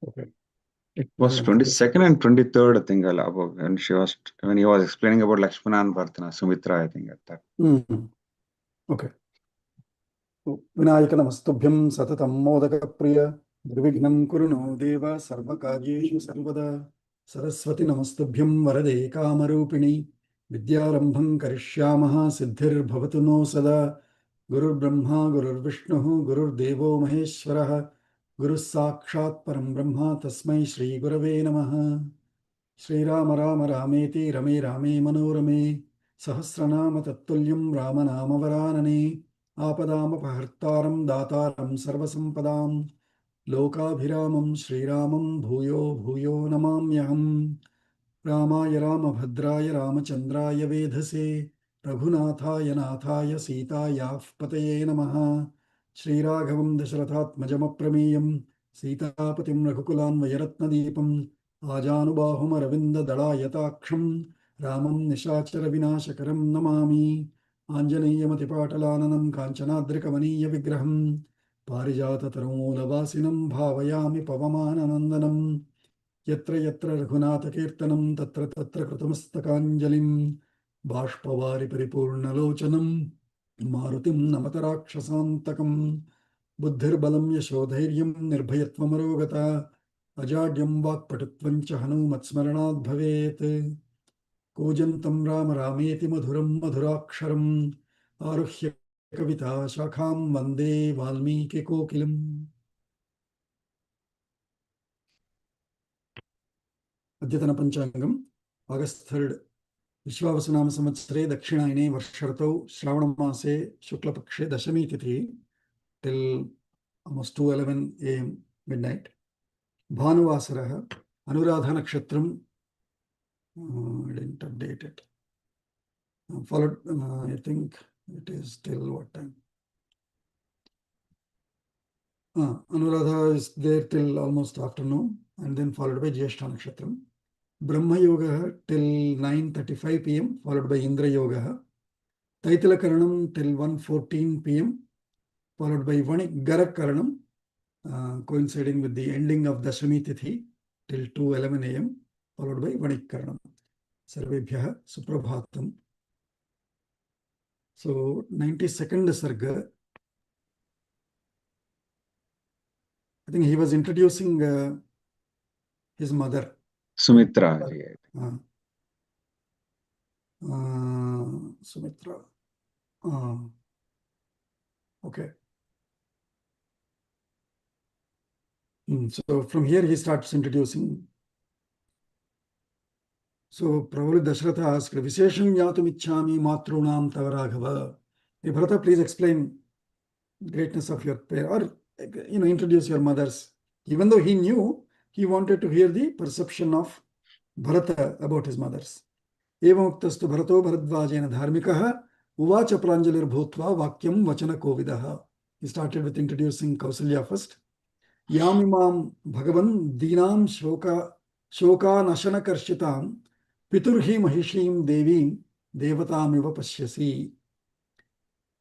Okay. It was 22nd and 23rd, I think, when he was explaining about Lakshmana and Bharatana, Sumitra, I think at that. Okay. Vinayak नमस्तुभ्यं सततं मोदकप्रिय निर्विघ्नं कुरु no देव सर्वकार्येषु सर्वदा सरस्वती नमस्तुभ्यं वरदे कामरूपिणि विद्यारम्भं करिष्यामः सिद्धिर्भवतु नो सदा गुरुर्ब्रह्मा गुरुर्विष्णुः गुरुर्देवो महेश्वरः गुरुः साक्षात् परं ब्रह्म तस्मै श्रीगुरवे नमः। श्रीराम राम रामेति रमे रामे मनोरमे सहस्रनाम तत्तुल्यं रामनामवरानने आपदामपहर्तारं दातारं सर्वसम्पदां लोकाभिरामं श्रीरामं भूयो भूयो नमाम्यहम्। रामाय रामभद्राय रामचन्द्राय वेधसे रघुनाथाय नाथाय सीतायाः पतये नमः। श्रीराघवं दशरथात्मजमप्रमेयं सीतापतिं रघुकुलान्वयरत्नदीपम् आजानुबाहुमरविन्ददलायताक्षं रामं निशाचरविनाशकरं नमामि। आञ्जनेयमतिपाटलाननं काञ्चनाद्रिकमनीयविग्रहं पारिजाततरुमूलवासिनं भावयामि पवमाननन्दनं। यत्र यत्र रघुनाथकीर्तनं तत्र तत्र कृतमस्तकाञ्जलिं बाष्पवारि परिपूर्णलोचनं मारुतिं नमत राक्षसान्तकं। बुद्धिर्बलं यशोधैर्यं निर्भयत्वमरोगता अजाड्यं वाक्पटुत्वं च हनूमत्स्मरणात् भवेत्। कूजन्तं राम रामेति मधुरं मधुराक्षरम् आरुह्य कविता शाखां वन्दे वाल्मीकिकोकिलम्। अद्यतन पञ्चाङ्गम् आगस्ट् 3 विश्वावसुनाम संवत्सरे दक्षिणायने वर्षर्तौ श्रावणमासे शुक्लपक्षे दशमी तिथि till almost 2:11 AM midnight. भानुवासरः Anuradha नक्षत्रं I didn't update it. Followed, I think it is till what time? Anuradha is there till almost afternoon and then followed by Jyeshtha Nakshatram. Brahma Yoga till 9:35 PM followed by Indra Yoga. Taitala Karanam till 1:14 PM followed by Vanigara Karanam coinciding with the ending of Dashami Tithi till 2:11 AM followed by Vanik Karanam. Sarvebhyah Suprabhatam. So 92nd Sarga, I think he was introducing his mother. Sumitra. Sumitra. Okay. So from here he starts introducing. So probably Dasharatha asked, Vishesham yatum ichchami matrunam tava Raghava. Hey Bharata, please explain the greatness of your parents, or introduce your mothers. Even though he knew, he wanted to hear the perception of Bharata about his mothers. Evamuktastu Bharato Bharadvajena dharmikaha uvacha pranjalir bhutva vakyam vachana kovidaha. He started with introducing Kausalya first. Yamimam Bhagavan Dinam Shoka Nashana Karshitam Piturhi Mahishim Devim Devatamiva Pashyasi.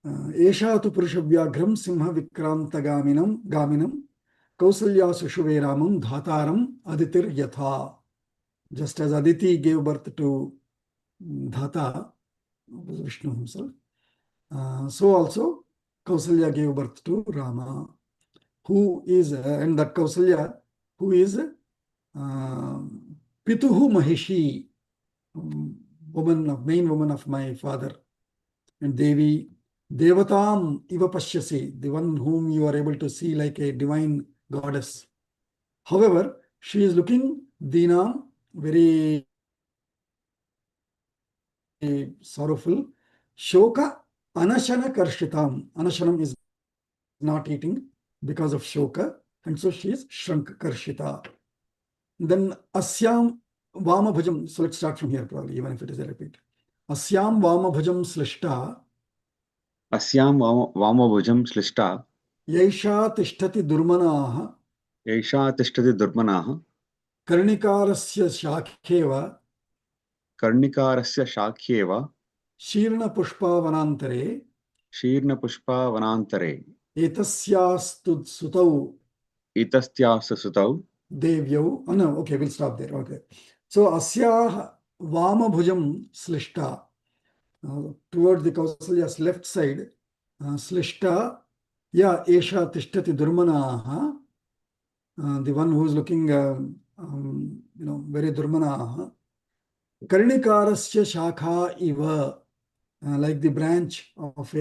Esha tu Purushavyagram Simha Vikranta Gaminam Kausalya Sushuve Ramam Dhataram Aditir Yatha. Just as Aditi gave birth to Dhata, Vishnu himself, so also Kausalya gave birth to Rama, who is, and that Kausalya, who is Pituhu Mahishi, main woman of my father, and Devi, Devatam Iva Pashyasi, the one whom you are able to see like a divine goddess. However, she is looking Dina, very sorrowful. Shoka Anashana Karshitam. Anashanam is not eating because of Shoka, and so she is Shrunk Karshita. Then Asyam Vamabhajam. So let's start from here, probably, even if it is a repeat. Asyam Vamabhajam Slishta. Asyam Vamabhajam Slishta. Yaisha Tishtati Durmanaha. Yaisha Tishtati Durmanaha. Karnikarasya Shakheva. Karnikarasya Shakheva. Shirna Pushpa Vanantare. Shirna Pushpa Vanantare. Etasyastu Sutau. Etastyasa Sutau. Devyau. Oh, no, okay, we'll stop there. Okay. So Asyah Vamabhujam Slishta. Towards the Kausalya's left side, Slishta, yeah, Esha Tishtati Durmanaha, the one who is looking, very Durmanaha. Karnikarasya Shakha Iva, like the branch of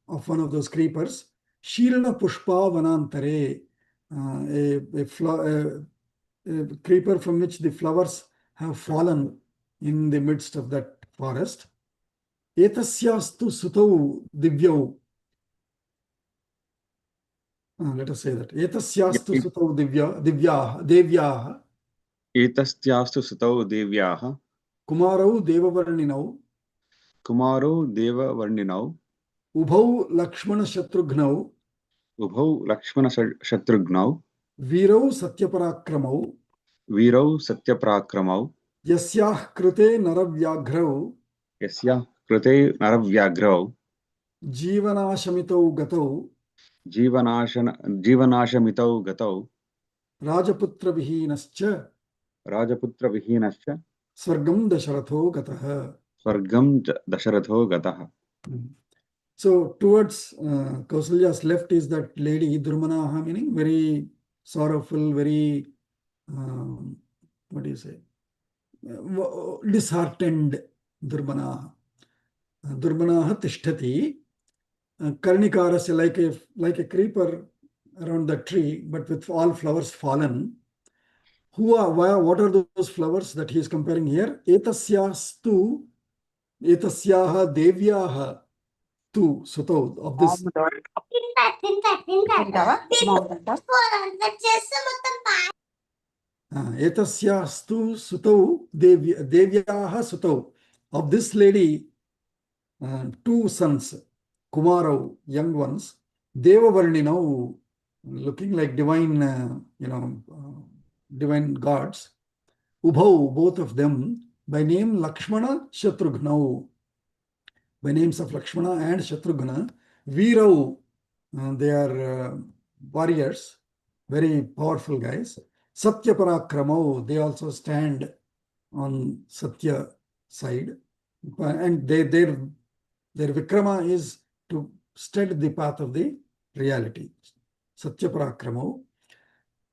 of one of those creepers. Shirana Pushpa Vanantare, a creeper from which the flowers have fallen in the midst of that forest. Etasyastu sutau divyau. Let us say that. Etasyastu sutau devyaha. Etasyastu sutau devyaha. Kumarau devavarninau. Kumaro devavarninau. Ubhau Lakshmana Shatrughnau. Ubhau Lakshmana Shatrughnau. Virau Satyaparakkramau. Virau Satyaprakramau. Yasyah Krute Naravyagrau. Yasya Krute Naravyagrau. Jivanashamitau Gatau. Jivanashamitau Gatau. Rajaputra Vihinascha. Rajaputra Vihinascha. Swargam Dasharatho Gataha. Swargam Dasharatho Gataha. So towards Kausalya's left is that lady Durmanaha, meaning very sorrowful, very what do you say, disheartened Durmanaha. Durmanaha Tishtati. Karnikarasya, like a creeper around the tree, but with all flowers fallen. What are those flowers that he is comparing here? Etasyaha devyaha tu sutau, of this. Etasyastu sutau devyaha sutau, of this lady, two sons, Kumarau, young ones, Devavarninau, looking like divine, divine gods. Ubhau, both of them, by name Lakshmana Shatrughnau, by names of Lakshmana and Shatrughna. Virau, they are warriors, very powerful guys. Satya Parakramau, they also stand on Satya side, and their Vikrama is to stead the path of the reality. Satya Parakramau.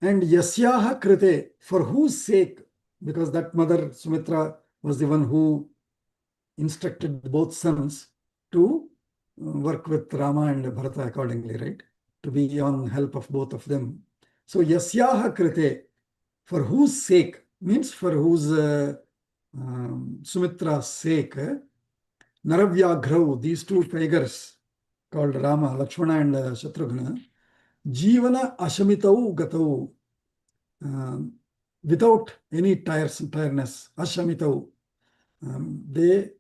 And Yasyaha Krite, for whose sake, because that mother Sumitra was the one who instructed both sons to work with Rama and Bharata accordingly, right? To be on help of both of them. So Yasyaha Krite, for whose sake, means for whose Sumitra's sake, Naravyagrau, these two tigers called Rama, Lakshmana and Shatrughna, Jivana Ashamitau Gatau, without any tiredness, Ashamitau, they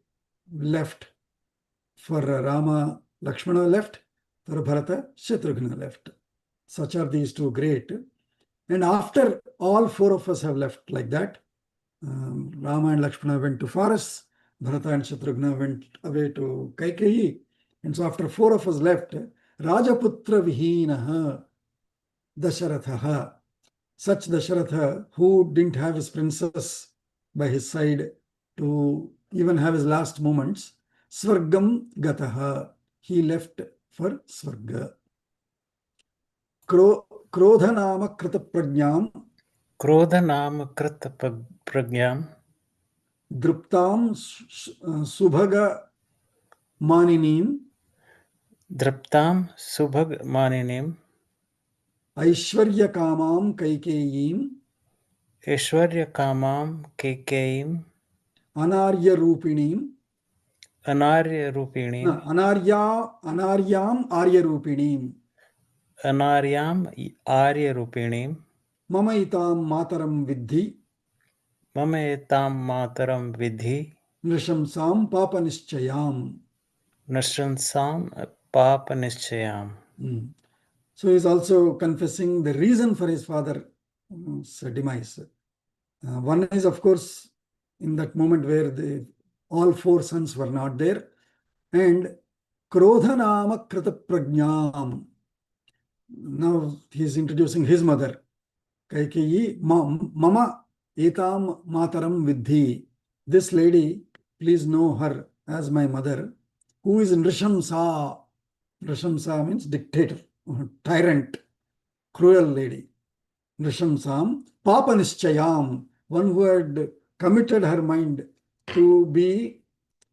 left. For Rama, Lakshmana left. For Bharata, Shatrughna left. Such are these two great. And after all four of us have left like that, Rama and Lakshmana went to forests, Bharata and Shatrughna went away to Kaikeyi. And so after four of us left, Rajaputra Vihinaha Dasharathaha, such Dasharatha who didn't have his princess by his side to even have his last moments, Swargam Gataha, he left for Swarga. Krodhanama Krita Prajnam, Krodhanama Krita Prajnam, Druptam Subhaga Maninim, Draptam Subhag Maninim, Aishwarya Kamam Kaikeyim, Aishwarya Kamam Kekeim, Anarya Rupinim, Anarya Rupinim, Anaryam Arya Rupinim, Anaryam Arya Rupinim, Mama Itam Mataram Vidhi, Mama Etam Mataram Vidhi, Nrishamsam Papa Nischayam. Nashransam Papa Nischayam. So he's also confessing the reason for his father's demise. One is, of course, in that moment where all four sons were not there, and Krodhanama Krita Prajnam. Now he's introducing his mother, Kaikeyi, mama etam mataram vidhi. This lady, please know her as my mother, who is Nrishamsa. Nrishamsa means dictator, tyrant, cruel lady. Nrishamsam, Papa Nischayam, one who had committed her mind to be,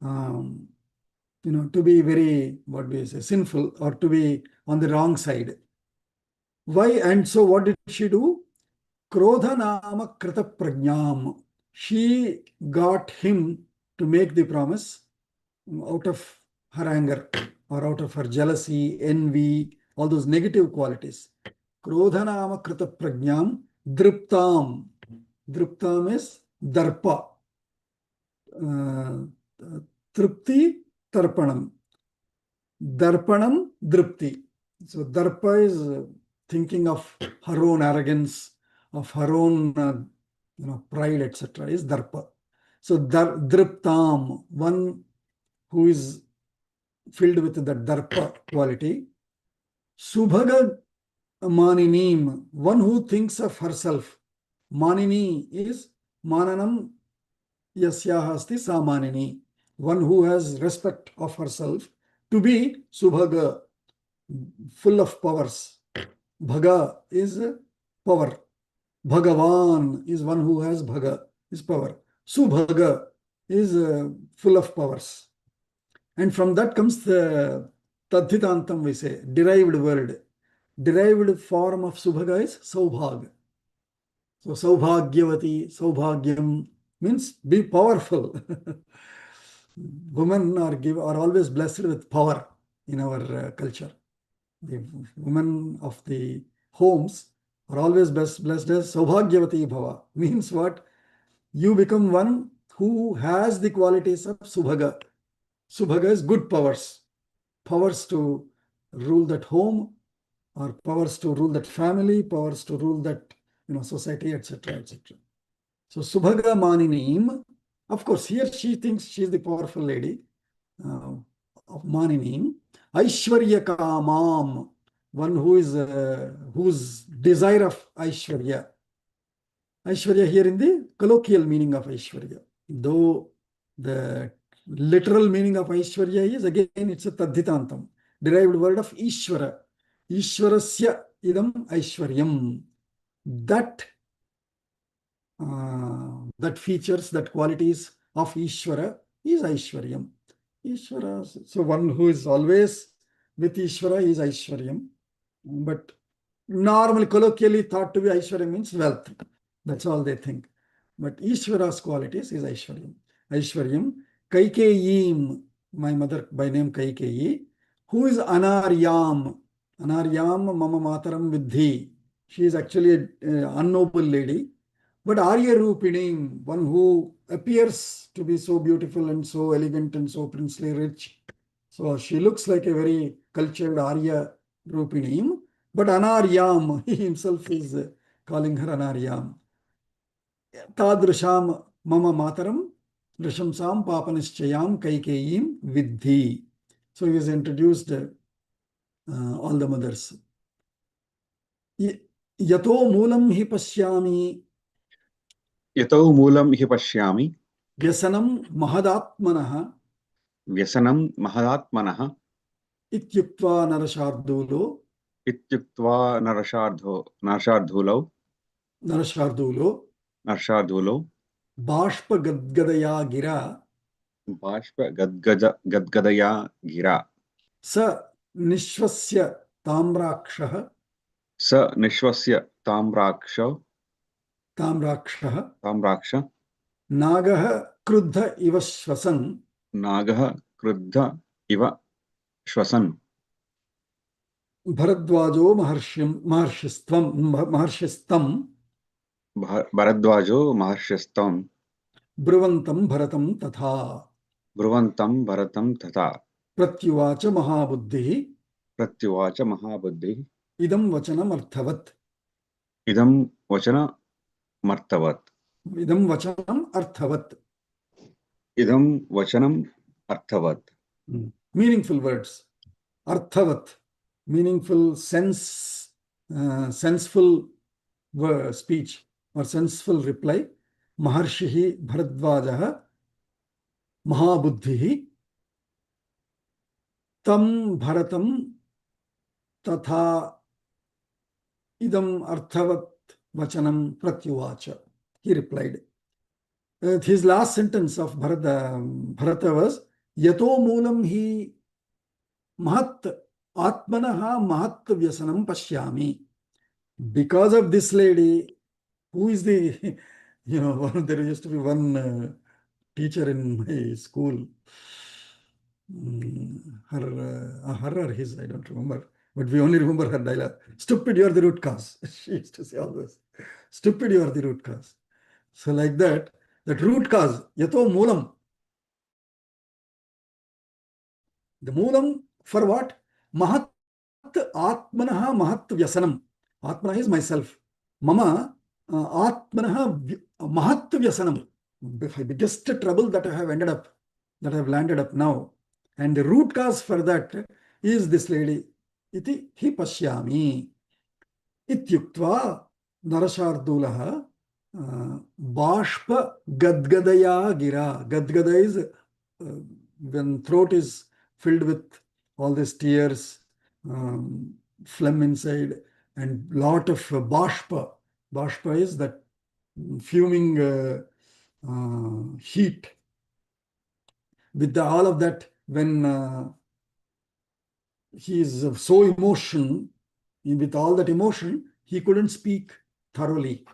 to be very, what do you say, sinful, or to be on the wrong side. Why? And so what did she do? Krodha nama krita prajnam. She got him to make the promise out of her anger or out of her jealousy, envy, all those negative qualities. Krodha nama krita prajnam driptam. Driptam is darpa. Tripti tarpanam. Darpanam dripti. So darpa is thinking of her own arrogance, of her own pride, etc. is darpa. So driptam, one who is filled with the darpa quality. Subhaga maninim, one who thinks of herself. Manini is mananam yasyaha asti sa manini, one who has respect of herself, to be subhaga, full of powers. Bhaga is power. Bhagavan is one who has bhaga, is power. Subhaga is full of powers. And from that comes the tadhitantam, we say, derived word. Derived form of subhaga is saubhag. So saubhagyavati, saubhagyam means be powerful. Women are always blessed with power in our culture. The women of the homes are always blessed as saubhagyavati bhava. Means what? You become one who has the qualities of subhaga. Subhaga is good powers. Powers to rule that home, or powers to rule that family, powers to rule that society, etc., etc. So subhaga maninim, of course, here she thinks she is the powerful lady of maninim. Aishwarya kamam, one who is whose desire of Aishwarya. Aishwarya here in the colloquial meaning of Aishwarya, though the literal meaning of Aishwarya is, again, it's a tadhitantam, derived word of Ishvara. Ishvarasya idam Aishwaryam. That features, that qualities of Ishvara is Aishwaryam. Ishvara, so one who is always with Ishvara is Aishwaryam. But normally, colloquially thought to be Aishwarya means wealth. That's all they think. But Ishvara's qualities is Aishwaryam. Aishwaryam. Kaikeyim, my mother by name Kaikeyi, who is Anaryam. Anaryam mama mataram vidhi. She is actually an unnoble lady. But Arya Rupinim, one who appears to be so beautiful and so elegant and so princely rich. So she looks like a very cultured Arya Rupinim. But Anaryam, he himself is calling her Anaryam. Tadrisham mama mataram Rishamsam Papanischayam Kaikeyim Vidhi. So he has introduced all the mothers. Yato Moolam hi pashyami. Yato Moolam hi pashyami. Vyasanam Mahadatmanaha. Vyasanam Mahadatmanaha. Ityuktva Narashardulo. Ityuktva Narashardulo. Narashardulo. Bashpa Gadgadaya Gira. Bashpa Gadgadaya Gira. Sa Nishvasya Tamrakshaha. Sa Nishvasya Tamraksha. Tamraksha. Nagaha Krudha Iva Shvasan. Nagaha Krudha Iva Shvasan. Bharadwajo Maharshistam. Bharadwajo Maharshistam. Bruvantam Bharatam Tatha. Bruvantam Bharatam Tatha. Pratyuvacha Mahabuddhi. Pratyuvacha Mahabuddhi. Idam Vachanam Arthavat. Idam Vachana Martavat. Idam Vachanam Arthavat. Idam Vachanam Arthavat. Meaningful words. Arthavat. Meaningful, senseful speech or senseful reply. Maharshihi Bharadvajaha Mahabuddhihi Tam Bharatam Tatha Idam Arthavat Vachanam Pratyuvacha. He replied. His last sentence of Bharata was Yato Moolam hi Mahat Atmanaha Mahat Vyasanam Pashyami. Because of this lady, who is the, there used to be one teacher in my school. Her or his, I don't remember. But we only remember her dialogue. Stupid, you are the root cause. She used to say always. Stupid, you are the root cause. So like that root cause, yato moolam. The moolam for what? Mahat atmanaha mahat vyasanam. Atmana is myself. Mama atmanaha mahat vyasanam. Biggest trouble that I have landed up now. And the root cause for that is this lady. Iti hi pashyami. Ityuktva Narashardulaha Bashpa Gadgadaya Gira. Gadgada is when throat is filled with all these tears, phlegm inside, and lot of bashpa. Bashpa is that fuming heat. With all of that, when he is so emotional, with all that emotion, he couldn't speak thoroughly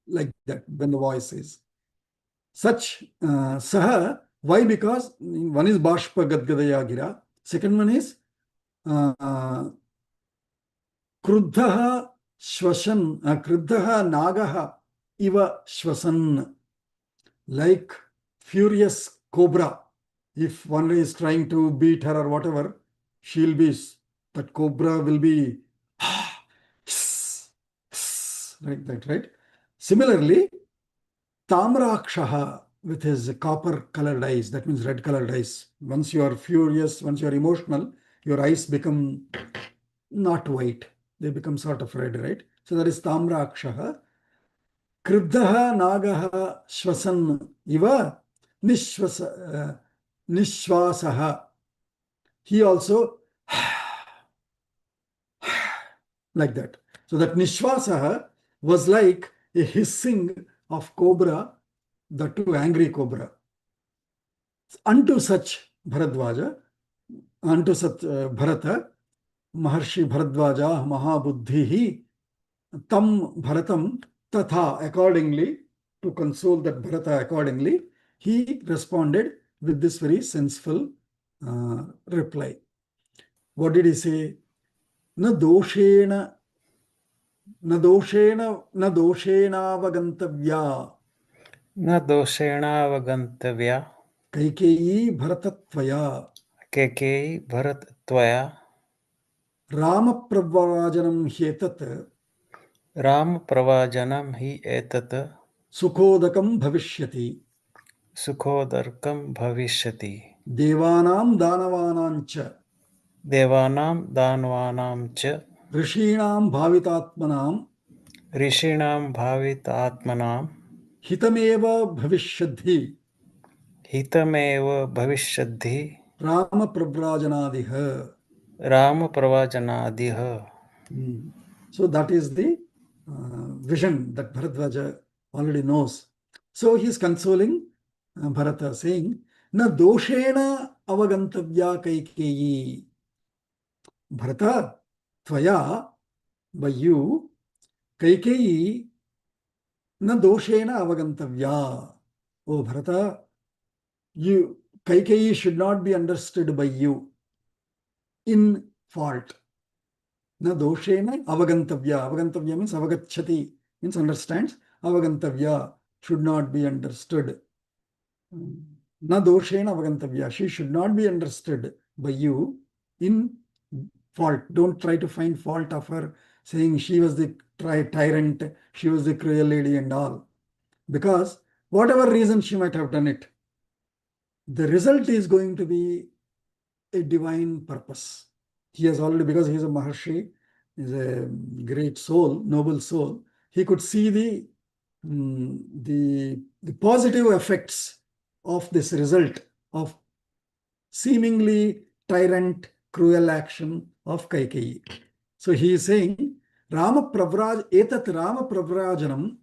like that when the voice is. Such Saha, why? Because one is Bashpa Gadgadaya Gira, second one is Kruddhaha Shwasan, Kruddhaha Nagaha Iva Shwasan, like furious cobra. If one is trying to beat her or whatever, that cobra will be like that, right? Similarly, Tamrakshaha with his copper colored eyes, that means red colored eyes. Once you are furious, once you are emotional, your eyes become not white. They become sort of red, right? So that is Tamrakshaha. Kriddhaha Nagaha Shwasan Iva Nishwasaha. He also like that. So that Nishwasaha was like a hissing of cobra, the two angry cobra. Unto such Bharadvaja, unto such Bharata, Maharshi Bharadvaja Mahabuddhihi Tam Bharatam Tatha, accordingly, to console that Bharata accordingly, he responded with this very senseful reply. What did he say? Na doshena avagantavya. Na doshena avagantavya. Kaikeyi bharatatvaya. Kaikeyi bharatatvaya. Rama pravajanam hyetat. Rama pravajanam hi etat. Sukhodakam bhavishyati. Sukhodarkam bhavishyati. Devanam danavanancha. Devanam danvanam cha. Rishinam bhavitatmanam. Rishinam bhavitatmanam. Hitameva bhavishyadhi. Hitameva bhavishyadhi. Rama pravajanadiha. Rama pravajanadiha. So that is the vision that Bharadvaja already knows. So he is consoling Bharata, saying, Na doshena avagantavya kaikeyi. Bharata, tvaya, by you, kaikeyi, na doshena avagantavya. Oh Bharata, Kaikeyi should not be understood by you in fault. Na doshena avagantavya. Avagantavya means avagachati, means understands. Avagantavya should not be understood. Na doshena avagantavya. She should not be understood by you in fault. Don't try to find fault of her, saying she was the tyrant, she was the cruel lady and all. Because whatever reason she might have done it, the result is going to be a divine purpose. He has already, because he is a Maharshi, is a great soul, noble soul. He could see the positive effects of this result of seemingly tyrant, cruel action of Kaikeyi. So he is saying, etat Rama Pravrajanam,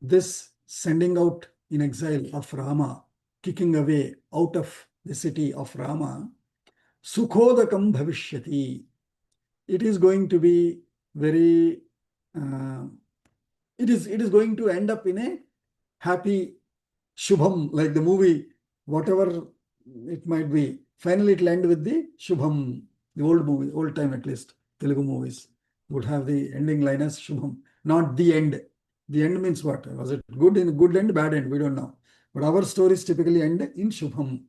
this sending out in exile of Rama, kicking away out of the city of Rama, Sukhodakam Bhavishyati. It is going to be very, it is going to end up in a happy Shubham, like the movie, whatever it might be. Finally, it'll end with the Shubham, the old movie, old time at least, Telugu movies would have the ending line as Shubham, not the end. The end means what? Was it good in good end, bad end? We don't know. But our stories typically end in Shubham.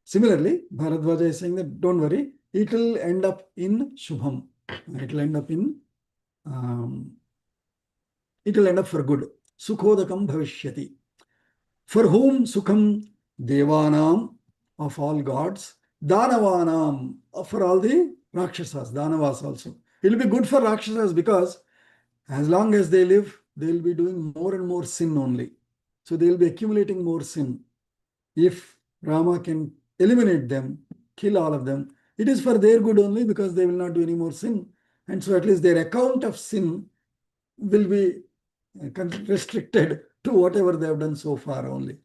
Similarly, Bharadwaja is saying that don't worry, it will end up in Shubham. It will end up in, it will end up for good. Sukhodakam bhavishyati. For whom Sukham? Devanam, of all gods. Danavanam, for all the Rakshasas, Danavas also. It will be good for Rakshasas because as long as they live, they will be doing more and more sin only. So they will be accumulating more sin. If Rama can eliminate them, kill all of them, it is for their good only because they will not do any more sin. And so at least their account of sin will be restricted to whatever they have done so far only.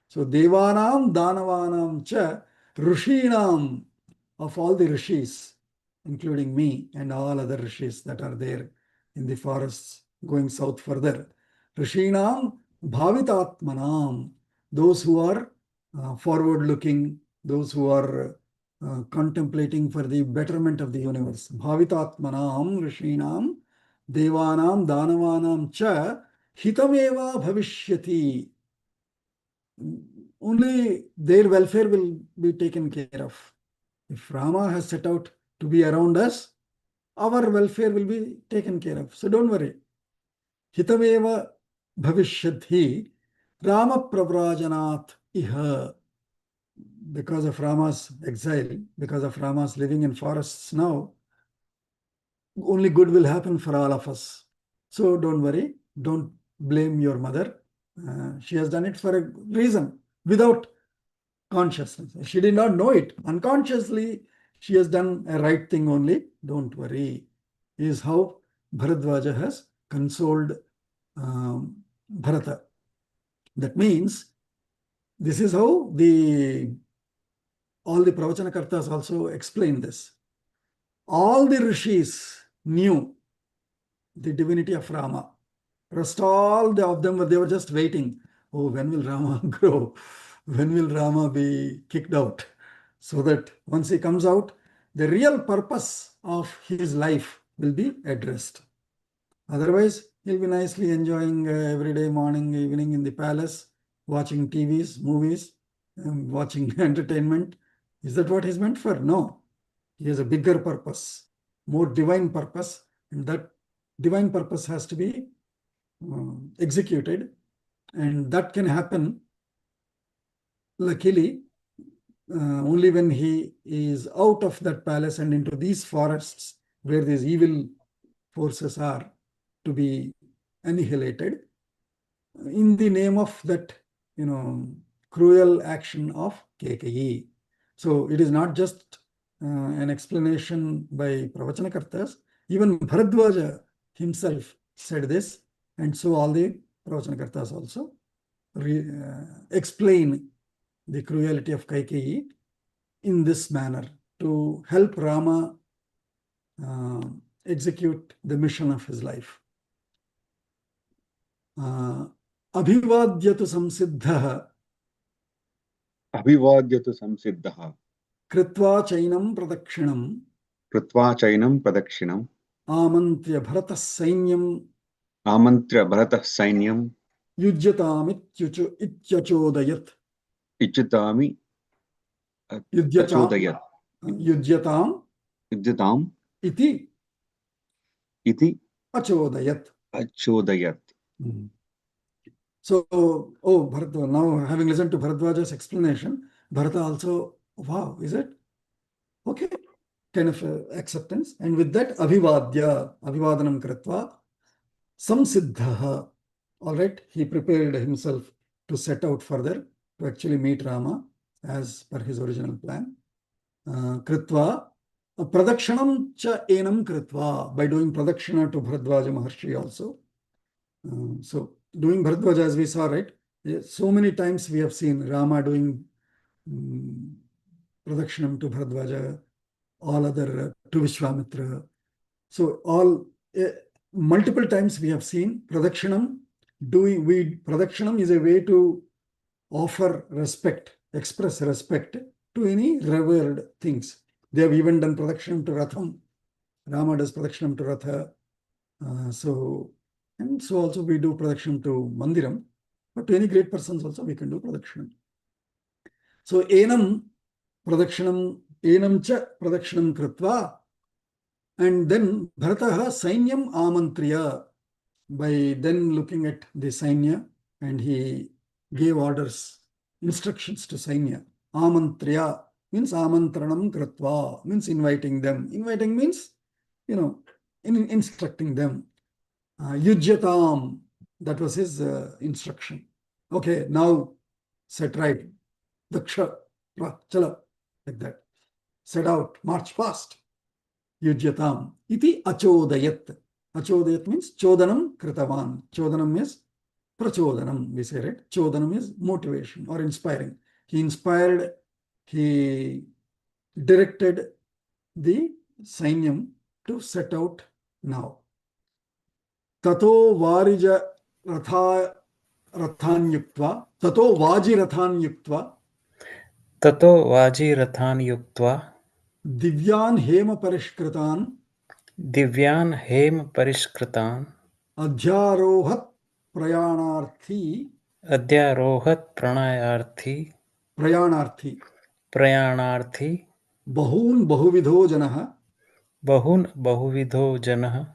So Devanam, Danavanam cha, Rishinam, of all the rishis, including me and all other rishis that are there in the forests going south further. Rishinam Bhavitatmanam, those who are forward looking, those who are contemplating for the betterment of the universe. Bhavitatmanam, Rishinam, Devanam, Danavanam cha, Hitameva Bhavishyati. Only their welfare will be taken care of. If Rama has set out to be around us, our welfare will be taken care of. So don't worry. Hitameva bhavishyadhi Rama pravrajanat iha. Because of Rama's exile, because of Rama's living in forests now, only good will happen for all of us. So don't worry. Don't blame your mother. She has done it for a reason, without consciousness. She did not know it. Unconsciously, she has done a right thing only. Don't worry. Is how Bharadwaja has consoled Bharata. That means this is how all the Pravachanakartas also explain this. All the rishis knew the divinity of Rama. Rest all of them, they were just waiting. Oh, when will Rama grow? When will Rama be kicked out? So that once he comes out, the real purpose of his life will be addressed. Otherwise, he'll be nicely enjoying every day, morning, evening in the palace, watching TVs, movies, watching entertainment. Is that what he's meant for? No. He has a bigger purpose, more divine purpose, and that divine purpose has to be executed, and that can happen luckily only when he is out of that palace and into these forests where these evil forces are to be annihilated in the name of that cruel action of Kaikeyi. So it is not just an explanation by Pravachanakartas. Even Bharadwaja himself said this, and so all the Pravachanakartas also explain the cruelty of Kaikeyi in this manner to help Rama execute the mission of his life. Abhivadyatu samsiddha. Abhivadyatu samsiddha. Kritva chainam pradakshinam. Kritva chainam pradakshinam. Amantya bharatah sainyam. Amantya bharatah sainyam. Yujyatam ityachudayat. Ichyatami Yudyatam. Yudyatam Iti achodayat. Achodayat. So, Bharata, now having listened to Bharadwaja's explanation, Bharata also, wow, is it? Okay, kind of acceptance. And with that, Abhivadanam Kritva, Samsiddhaha. All right, he prepared himself to set out further to actually meet Rama as per his original plan. Kritva, Pradakshanam cha enam Kritva, by doing Pradakshana to Bharadwaja Maharshi also. So doing Bharadwaja, as we saw, right? So many times we have seen Rama doing Pradakshanam to Bharadwaja, all other to Vishwamitra. So all multiple times we have seen Pradakshanam. Pradakshanam is a way to offer respect, express respect to any revered things. They have even done Pradakshanam to Ratham. Rama does Pradakshanam to Ratha. And so also we do Pradakshanam to Mandiram. But to any great persons also we can do Pradakshanam. So enam Pradakshanam, enam cha Pradakshanam Kritva. And then Bharataha Sainyam Amantriya, by then looking at the Sainya, and he gave orders, instructions to Sainya. Amantriya means Amantranam Kritva, means inviting them. Inviting means, instructing them. Yujyatam, that was his instruction. Okay, now set right. Daksha, chala, like that. Set out, march fast. Yujyatam. Iti achodayat. Achodayat means chodanam kritavan. Chodanam means prachodanam, we say, right? Chodanam is motivation or inspiring. He inspired, he directed the Sainyam to set out now. Tato varija rathan yuktva. Tato vaji rathan yuktva. Tato vaji rathan yuktva. Divyan hema parishkratan. Divyan hem parishkratan. Adhyarohat prayanarthi. Adhyarohat pranayarthi. Prayanarthi. Bahun bahuvidho janah. Bahun bahuvidho janah.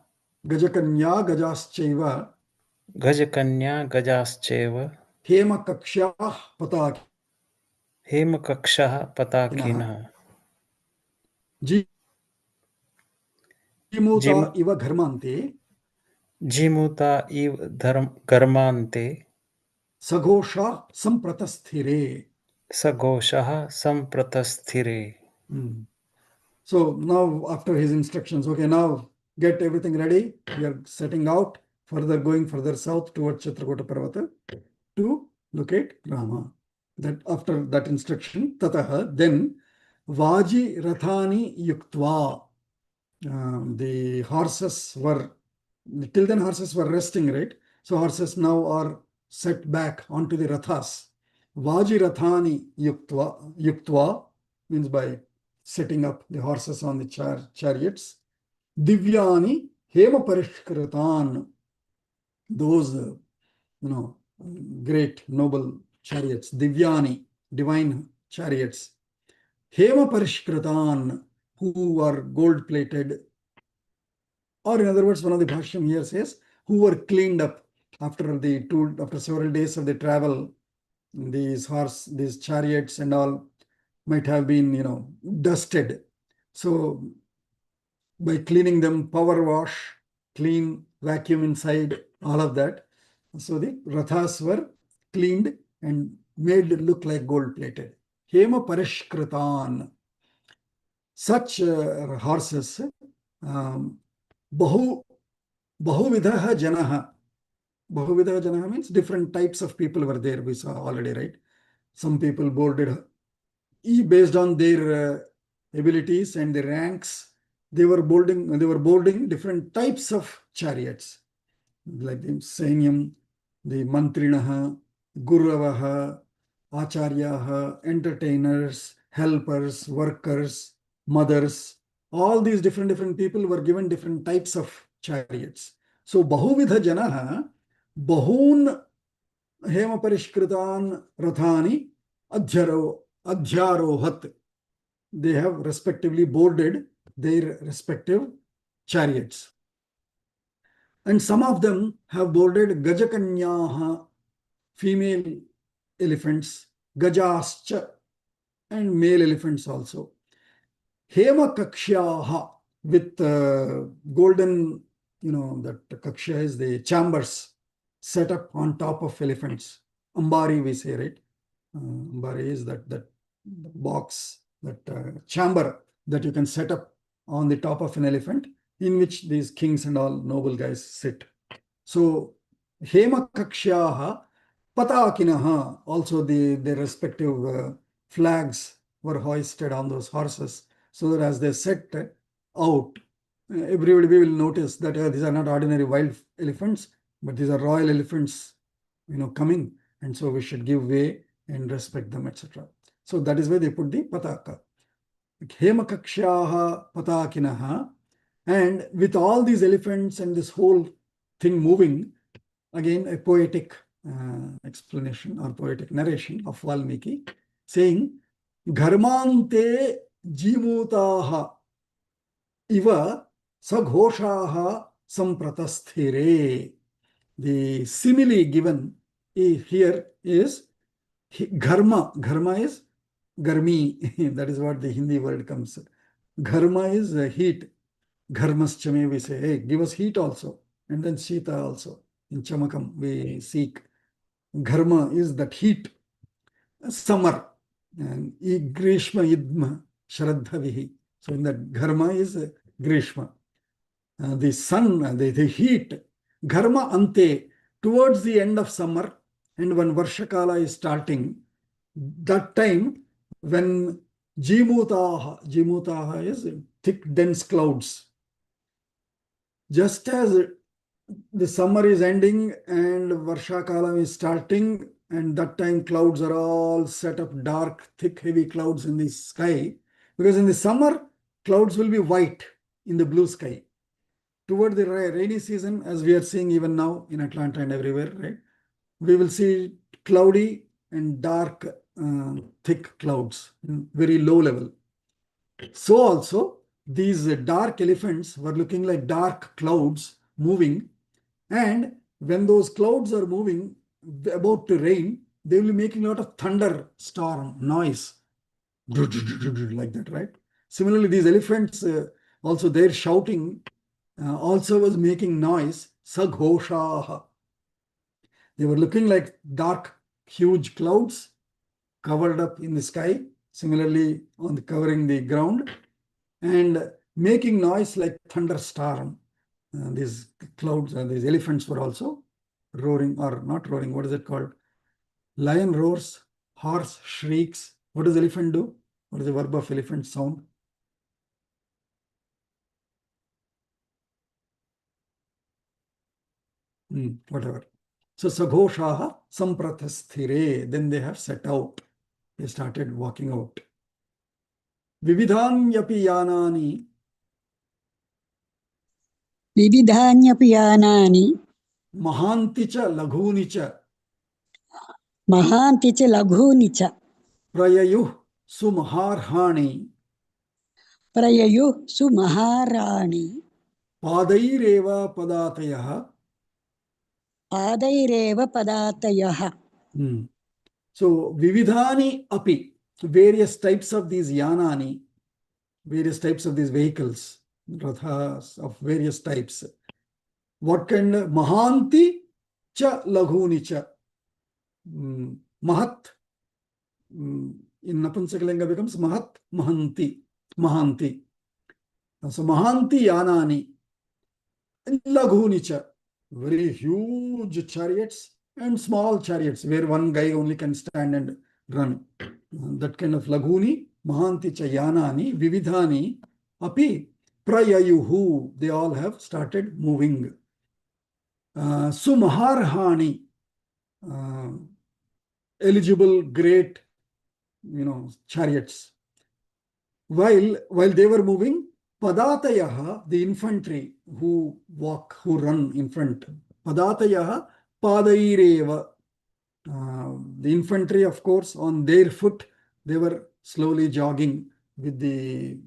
Gajakanya gajaschaiva. Gajakanya gajascheva. Hema kakshah pataki. Hema kakshah patakinah. Jimuta iva dharmante. Jimuta iv garmante. Saghosha sampratasthire. Saghosha sampratasthire. So now after his instructions, okay, now get everything ready. We are setting out, going further south towards Chitrakuta Parvata to locate Rama. That after that instruction, tataha, then Vaji Rathani Yuktva. The horses were, till then horses were resting, right? So horses now are set back onto the Rathas. Vaji Rathani Yuktva means by setting up the horses on the chariots. Divyani Hema Parishkratan. Those, great noble chariots. Divyani, divine chariots. Hema Parishkratan, who are gold plated. Or in other words, one of the Bhashyam here says, who were cleaned up after several days of the travel. These chariots and all might have been, dusted. So by cleaning them, power wash, clean, vacuum inside, all of that. So the Rathas were cleaned and made look like gold plated. Hema Parishkratan. Such horses, Bahuvidaha Janaha. Bahuvidaha Janaha means different types of people were there, we saw already, right? Some people boarded, based on their abilities and their ranks, they were boarding different types of chariots, like the Sainyam, the Mantrinaha, Guravaha, Acharyaha, entertainers, helpers, workers, mothers. All these different people were given different types of chariots. So Bahuvidha Janaha, Bahun Hema Parishkritan Rathani Adhyarohat. They have respectively boarded their respective chariots. And some of them have boarded Gajakanyaha, female elephants, Gajascha, and male elephants also. Hema Kakshaha with golden, that Kaksha is the chambers set up on top of elephants. Ambari, we say, right? Ambari is that box, that chamber that you can set up on the top of an elephant, in which these kings and all noble guys sit. So, Hema Kakshaha Patakinaha, also their respective flags were hoisted on those horses, so that as they set out, everybody will notice that these are not ordinary wild elephants, but these are royal elephants, coming, and so we should give way and respect them, etc. So that is why they put the pataka. Hemakakshaha patakinaha, and with all these elephants and this whole thing moving, again a poetic explanation or poetic narration of Valmiki, saying, Gharmante jimutaha iva saghoshaha sampratasthire. The simile given here is gharma. Gharma is garmi. That is what the Hindi word comes. Gharma is heat. Gharmaschame, we say, hey, give us heat also. And then Shita also. In Chamakam, we seek. Gharma is that heat. Summer. And Grishma Idma Shraddhavihi. So in that Gharma is Grishma. The sun, the heat. Gharma Ante, towards the end of summer, and when Varshakala is starting, that time when Jimutaha is thick, dense clouds. Just as the summer is ending and Varshakala is starting, and that time clouds are all set up, dark, thick, heavy clouds in the sky, because in the summer, clouds will be white in the blue sky. Toward the rainy season, as we are seeing even now in Atlanta and everywhere, right? We will see cloudy and dark, thick clouds in very low level. So also, these dark elephants were looking like dark clouds moving, and when those clouds are moving, about to rain, they will be making a lot of thunderstorm noise, like that, right? Similarly, these elephants, also their shouting also was making noise, saghoshaha. They were looking like dark, huge clouds covered up in the sky, similarly covering the ground, and making noise like thunderstorm. These clouds and these elephants were also roaring, or not roaring, what is it called? Lion roars, horse shrieks. What does elephant do? What is the verb of elephant sound? Whatever. So Saghoshaha Sampratasthire, then they have set out. They started walking out. Vividhanyapi yanani. Vividhanyapi yanani. Mahanti cha laghuni cha. Mahanti cha laghuni cha. Prayayuh sumaharhani. Prayayuh sumaharani. Padaireva padatayaha. Padaireva padatayaha. So, Vividhani api, various types of these yanani, various types of these vehicles, rathas of various types. What kind of Mahanti cha laghuni cha. Mahat, in Napunsakalinga becomes Mahat, Mahanti. So, Mahanti yanani, laghuni cha, very huge chariots and small chariots where one guy only can stand and run. That kind of laghuni, mahanti cha yanani, vividhani, api prayayuhu, they all have started moving. Sumaharhani, eligible, great, chariots. While they were moving, Padatayaha, the infantry who walk, who run in front. Padatayaha Padaireva. The infantry, of course, on their foot, they were slowly jogging with the,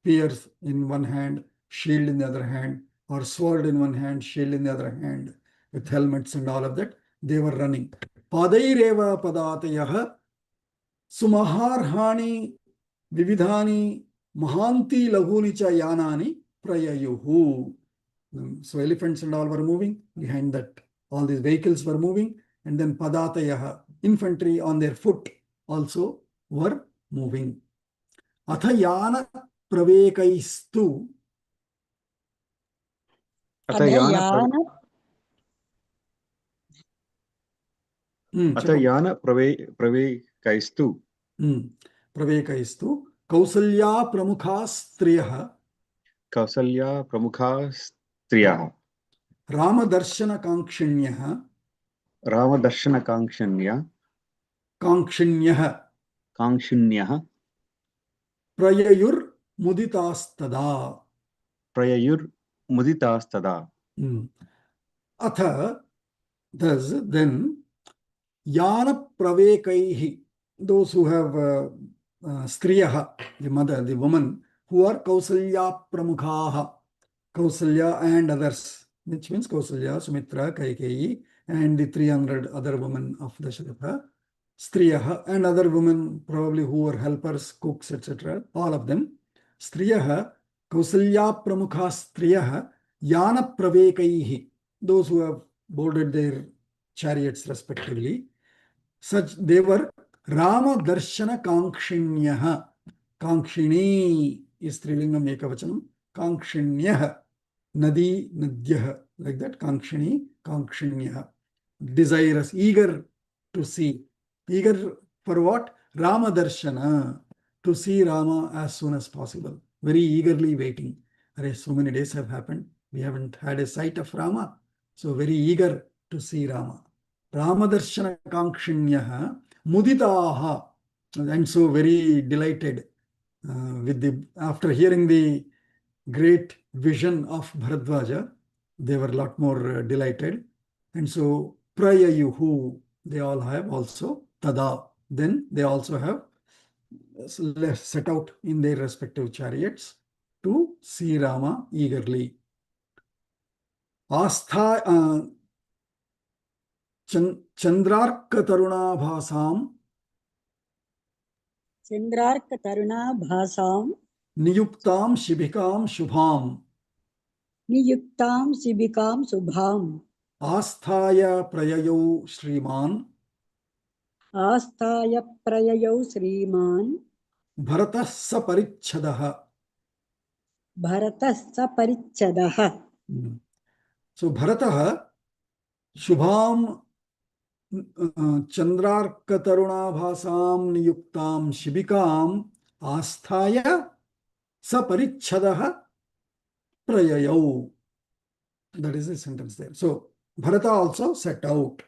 spears in one hand, shield in the other hand, or sword in one hand, shield in the other hand, with helmets and all of that. They were running. Padaireva, Padatayaha, Sumaharhani, Vividhani, Mahanti lahuni cha yanani prayayuhu. So elephants and all were moving. Behind that, all these vehicles were moving. And then padatayaha, infantry on their foot also were moving. Atha yana pravekaistu. अथ अध यान यान अथ यान प्रवेकैस्तु pravekaistu. Kausalya pramukha striyah. Kausalya प्रमुखा स्त्रियः Ramadarshana kankshanyah. रामदर्शनकाङ्क्षण्य Kankshanyah. काङ्क्षिण्यः Prayayur muditastada. प्रययुर्मुदितास्तदा. Atha, thus, then, yana pravekaihi, those who have striyaha, the mother, the woman, who are Kausalya pramukhaha, Kausalya and others, which means Kausalya, Sumitra, Kaikeyi, and the 300 other women of Dasharatha, striyaha, and other women probably who were helpers, cooks, etc., all of them. Striyaha, Kausalya pramukha striyaha, yana pravekaihi, those who have boarded their chariots respectively, such they were Rama Darshana Kankshiniyaha. Kankshini is Trilingam Ekavachanam. Kankshiniyaha. Nadi Nadyaha. Like that. Kankshini, Kankshiniyaha. Desirous, eager to see. Eager for what? Rama Darshana. To see Rama as soon as possible. Very eagerly waiting. So many days have happened. We haven't had a sight of Rama. So very eager to see Rama. Ramadarshana Kankshanyah Muditaha, and so very delighted with the, after hearing the great vision of Bharadwaja, they were a lot more delighted. And so Prayayuhu, they all have also Tada. Then they also have set out in their respective chariots to see Rama eagerly. Astha Chandrarka Tarunabhasam चंद्रार्क तरुणाभासां Niyuktam Shibhikam Shubham नियुक्तां शिबिकां शुभां Asthaya Prayayau Shriman आस्थाय प्रययौ श्रीमान् Bharatas Saparichadaha. भरतः सपरिच्छदः. So Bharataha Shubham Chandrarka Tarunabhasam Niyuktam Shibikam Asthaya Saparichadaha Prayayau. That is the sentence there. So Bharata also set out.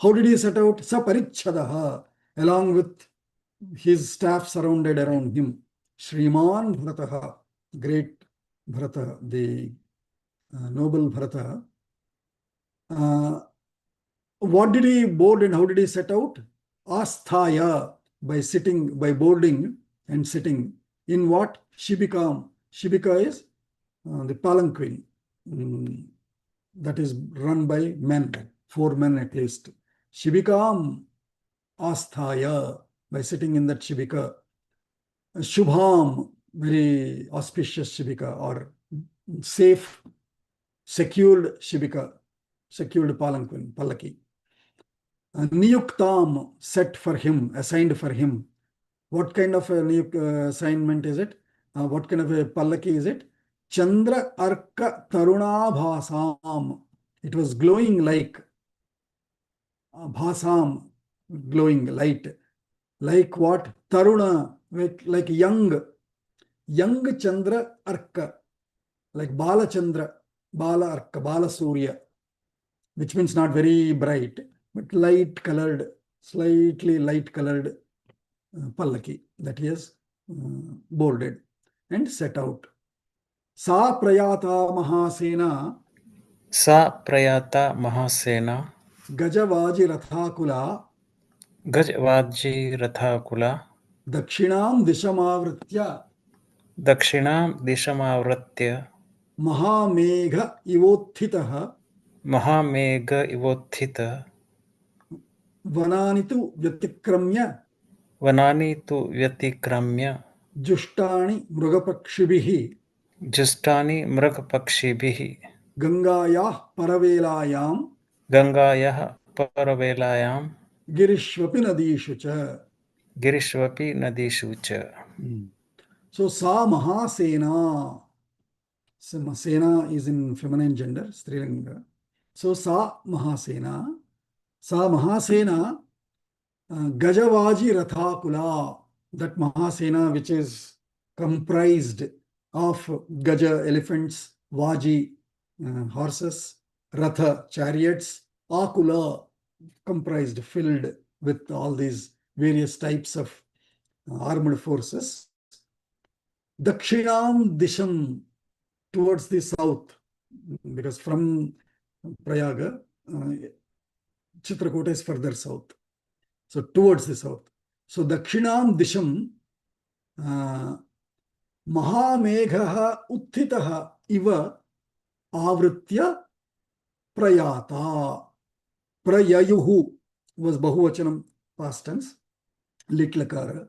How did he set out? Saparichadaha, along with his staff surrounded around him. Shriman Bharataha, great Bharata, the noble Bharata. What did he board and how did he set out? Asthaya, by sitting, by boarding and sitting. In what? Shibikam. Shibika is the palanquin. That is run by men, 4 men at least. Shibikam Asthaya, by sitting in that Shibika. Shubham, very auspicious Shibika, or safe, secured Shibika, secured palanquin, Pallaki. Niyuktam, set for him, assigned for him. What kind of a assignment is it? What kind of a Pallaki is it? Chandra Arka Taruna Bhasam. It was glowing like Bhasam, glowing light. Like what? Taruna, like young Chandra Arka, like Bala Chandra, Bala Arka, Bala Surya, which means not very bright, but light colored, slightly light colored Pallaki that he has boarded and set out. Sa Prayata Mahasena Sa Prayata Mahasena Gajavaji Rathakula Gajvaji Rathakula Dakshinam Dishamavritya Dakshinam Dishamavratya Mahamegha Ivothitaha Mahamegha Ivothita Vananitu Vyatikramya Vanani tu Vyatikramya जुष्टानि मृगपक्षिभिः जुष्टानि मृगपक्षिभिः गङ्गायाः परवेलायां गङ्गायाः परवेलायां गिरिष्वपि नदीषु च. गिरिष्वपि नदीषु च. So sa mahasena. Sena is in feminine gender, Strilinga. So sa mahasena. Sa mahasena Gajavaji Rathakula. That mahasena which is comprised of Gaja elephants, Vaji horses, Ratha chariots, Akula comprised, filled with all these various types of armed forces. Dakshinam Disham, towards the south, because from Prayaga, Chitrakoota is further south. So towards the south. So Dakshinam Disham Mahameghaha Uttitaha Iva Avritya Prayata. Prayayuhu was Bahuvachanam past tense, Litlakara.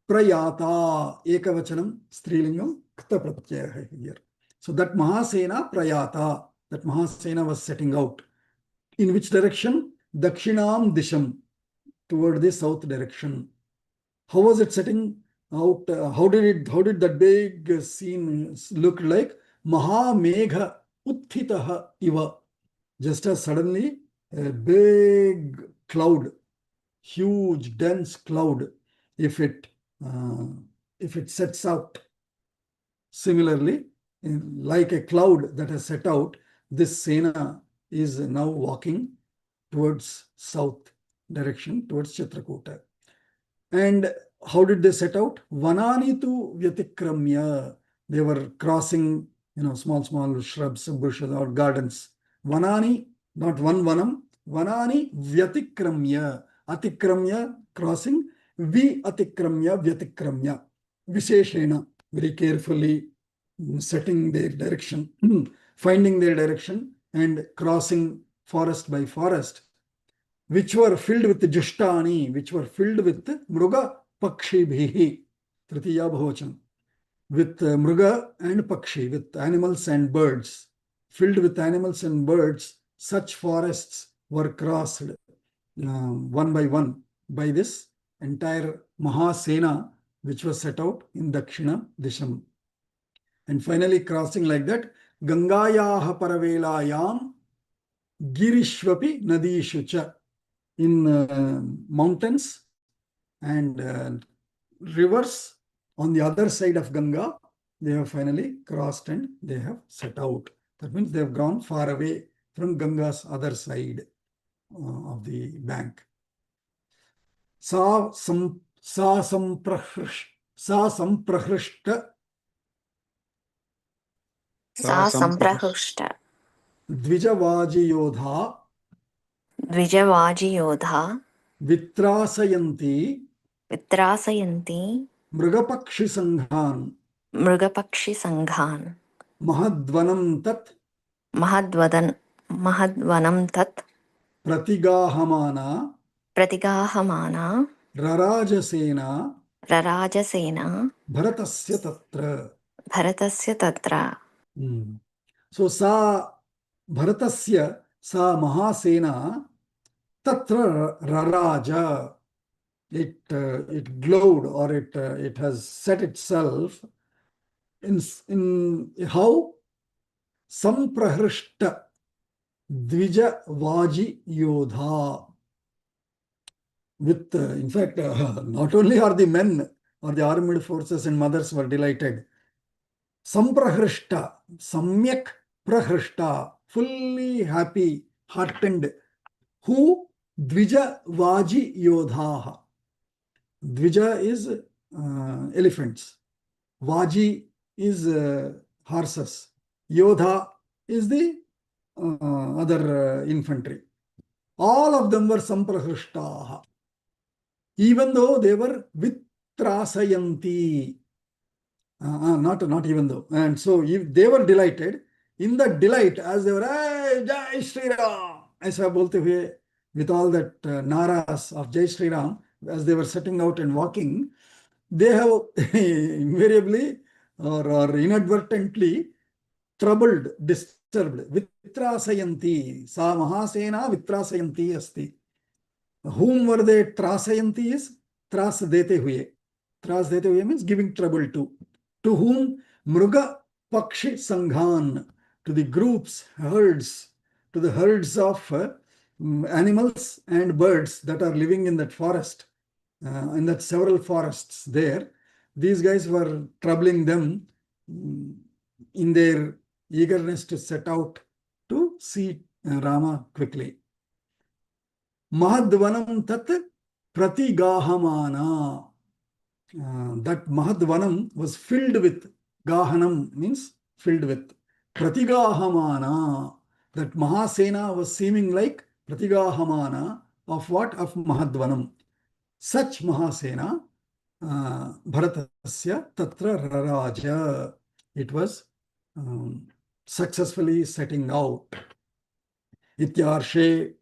Prayata Ekavachanam Strilingam Kta Pratyaya here. So that Mahasena Prayata, that Mahasena was setting out. In which direction? Dakshinam Disham, toward the south direction. How was it setting out? How did that big scene look like? Mahamegha Uttitaha Iva. Just as suddenly a big cloud, huge dense cloud, if it sets out. Similarly, like a cloud that has set out, this Sena is now walking towards south direction, towards Chitrakoota. And how did they set out? Vanani tu vyatikramya. They were crossing, small shrubs, bushes, or gardens. Vanani, not one vanam. Vanani vyatikramya. Atikramya, crossing. Vi atikramya, vyatikramya. Visheshena, very carefully setting their direction, finding their direction, and crossing forest by forest, which were filled with jushtani, which were filled with mruga pakshibhihi, tritiya bahochan, with mruga and pakshi, with animals and birds. Filled with animals and birds, such forests were crossed one by one by this entire Mahasena, which was set out in Dakshina Disham. And finally crossing like that, Gangayaha Paravelayam Girishvapi Nadishu cha. In mountains and rivers on the other side of Ganga, they have finally crossed and they have set out. That means they have gone far away from Ganga's other side of the bank. Sa samprahrishta सा सम्प्रहृष्ट Dvijavaji Yodha द्विजवाजियोधा Vitrasayanti वित्रासयन्ति Mrugapakshi Sanghan मृगपक्षिसङ्घान् Mahadvanam Tat महद्वनं तत् Pratigahamana प्रतिगाहमाना Rarajasena रराजसेना Bharatasya Tatra. भरतस्य तत्र. So sa Bharatasya sa Mahasena Tatra Raraja. It glowed, or it has set itself in how? Samprahrishta Dvija Vaji Yodha. With, in fact, not only are the men or the armed forces and mothers were delighted. Samprahrishta, Samyak Prahrishta, fully happy, heartened. Who? Dvija Vaji Yodha. Dvija is elephants. Vaji is horses. Yodha is the other infantry. All of them were samprahrishtaha. Even though they were vitrasayanti. Not even though. And so if they were delighted, in that delight, as they were, hey, Jai Shri Ram, aisa bolte hue, with all that naras of Jai Shri Ram, as they were setting out and walking, they have invariably or inadvertently troubled, disturbed. Vitrasayanti. Sa Mahasena Vitrasayanti asti. Whom were they trasayanti is tras dete huye. Tras dete huye means giving trouble to. To whom? Mruga Pakshi Sanghan. To the groups, herds, to the herds of animals and birds that are living in that forest, in that several forests there. These guys were troubling them in their eagerness to set out to see Rama quickly. Mahadvanam tat pratigahamana. That Mahadvanam was filled with, Gahanam means filled with, pratigahamana. That Mahasena was seeming like pratigahamana of what? Of Mahadvanam. Such Mahasena, Bharatasya tatra raraja. It was successfully setting out. Ityarshe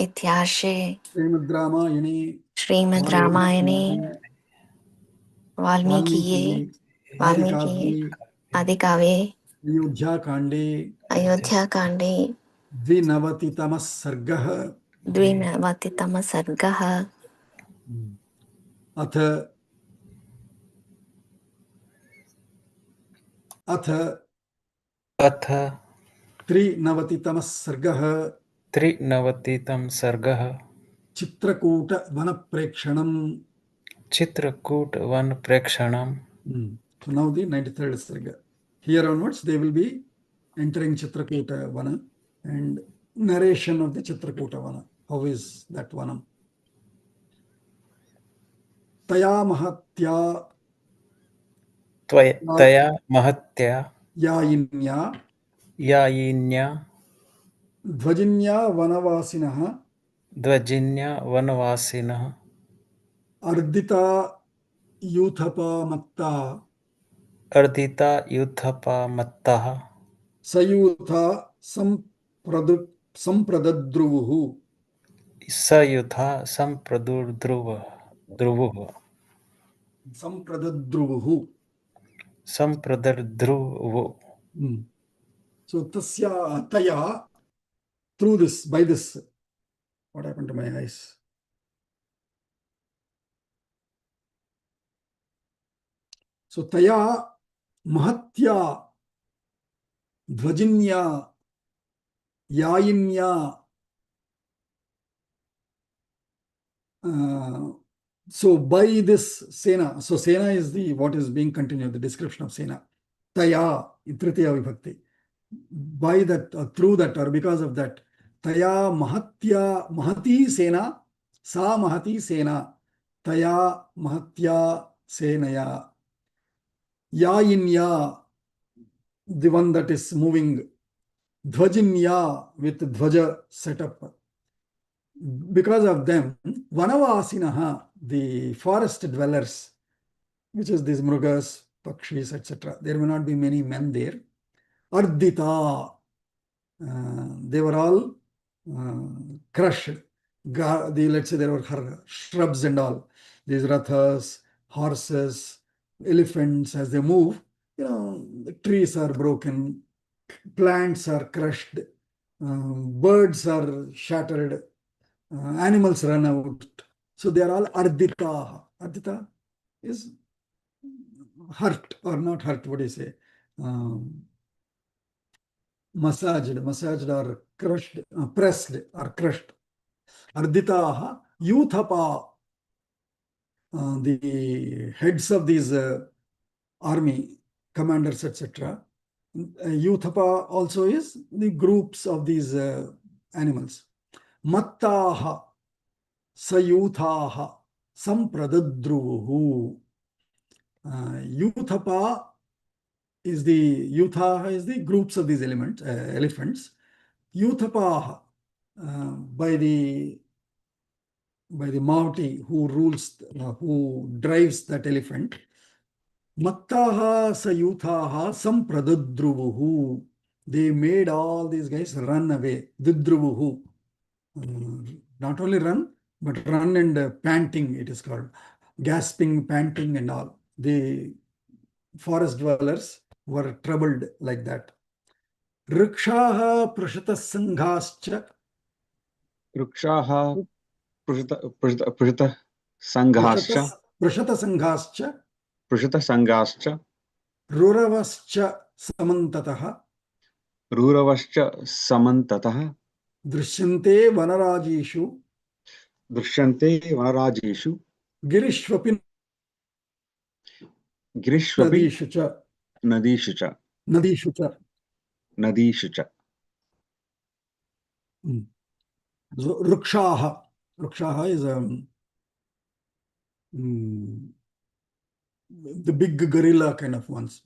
इत्यार्षे Srimad Ramayani Shrimad रामायणे वाल्मीकिये वाल्मीकिये आदिकाव्ये Ayodhya-kande अयोध्याकाण्डे द्विनवतितमः सर्गः द्विनवतितमः सर्गः अथ अथ अथ त्रिनवतितमः सर्गः त्रिनवतितम सर्गः चित्रकूटवनप्रेक्षणम्. चित्रकूटवनप्रेक्षणम्. So now the 93rd sarga. Here onwards they will be entering Chitrakuta Vana and narration of the Chitrakuta Vana. How is that Vanam? Taya Mahatya तया महत्या Yayinya यायिन्या Dvajinya Vanavasinaha ध्वजिन्या वनवासिनः Ardita Yuthapa Matta अर्दिता युद्धपामत्तः Sayutha Sampradadruvuhu. सयुधा संप्रदुर्ध्रुवः Sampradadruvuhu. संप्रदर्ध्रुवो. So tasya taya, through this, by this. What happened to my eyes? So taya mahatya dvajinya yayinya. So by this Sena, so Sena is the what is being continued, the description of Sena. Taya, Tritiya Vibhakti. By that, through that, or because of that, Taya Mahatya, Mahati Sena, Sa Mahati Sena, Taya Mahatya Senaya, Yayinya, the one that is moving, Dvajinya with Dvaja setup. Because of them, Vanavasinaha, the forest dwellers, which is these mrugas, pakshis, etc. There may not be many men there. Ardita, they were all crushed. Let's say there were shrubs and all. These rathas, horses, elephants, as they move, the trees are broken, plants are crushed, birds are shattered, animals run out. So they are all ardita. Ardita is hurt or not hurt, what do you say? Massaged or crushed, pressed or crushed. Arditaha, Yuthapa, the heads of these army commanders, etc. Yuthapa also is the groups of these animals. Mattaha, Sayuthaha, Sampradadruvuhu. Yuthapa is the groups of these elephants. Yuthapa, by the Mauti who rules, who drives that elephant. Mattaha Sayuthaha Sampradadruvuhu. They made all these guys run away. Didruvuhu. Not only run, but run and panting, it is called. gasping, panting and all. The forest dwellers were troubled like that. Rikshaha prashatasanghascha. Rukshaha Prishita Sanghascha Prashatasanghascha. Prishita Sanghascha Ruravascha samantataha. Ruravascha Samantatah Drishyante vanarajishu. Drishyante Vanarajishu Girishvapi Girishvapi nadishu cha. Nadishu cha Nadishu cha. Nadishu cha. So, Rukshaha. Rukshaha is the big gorilla kind of ones.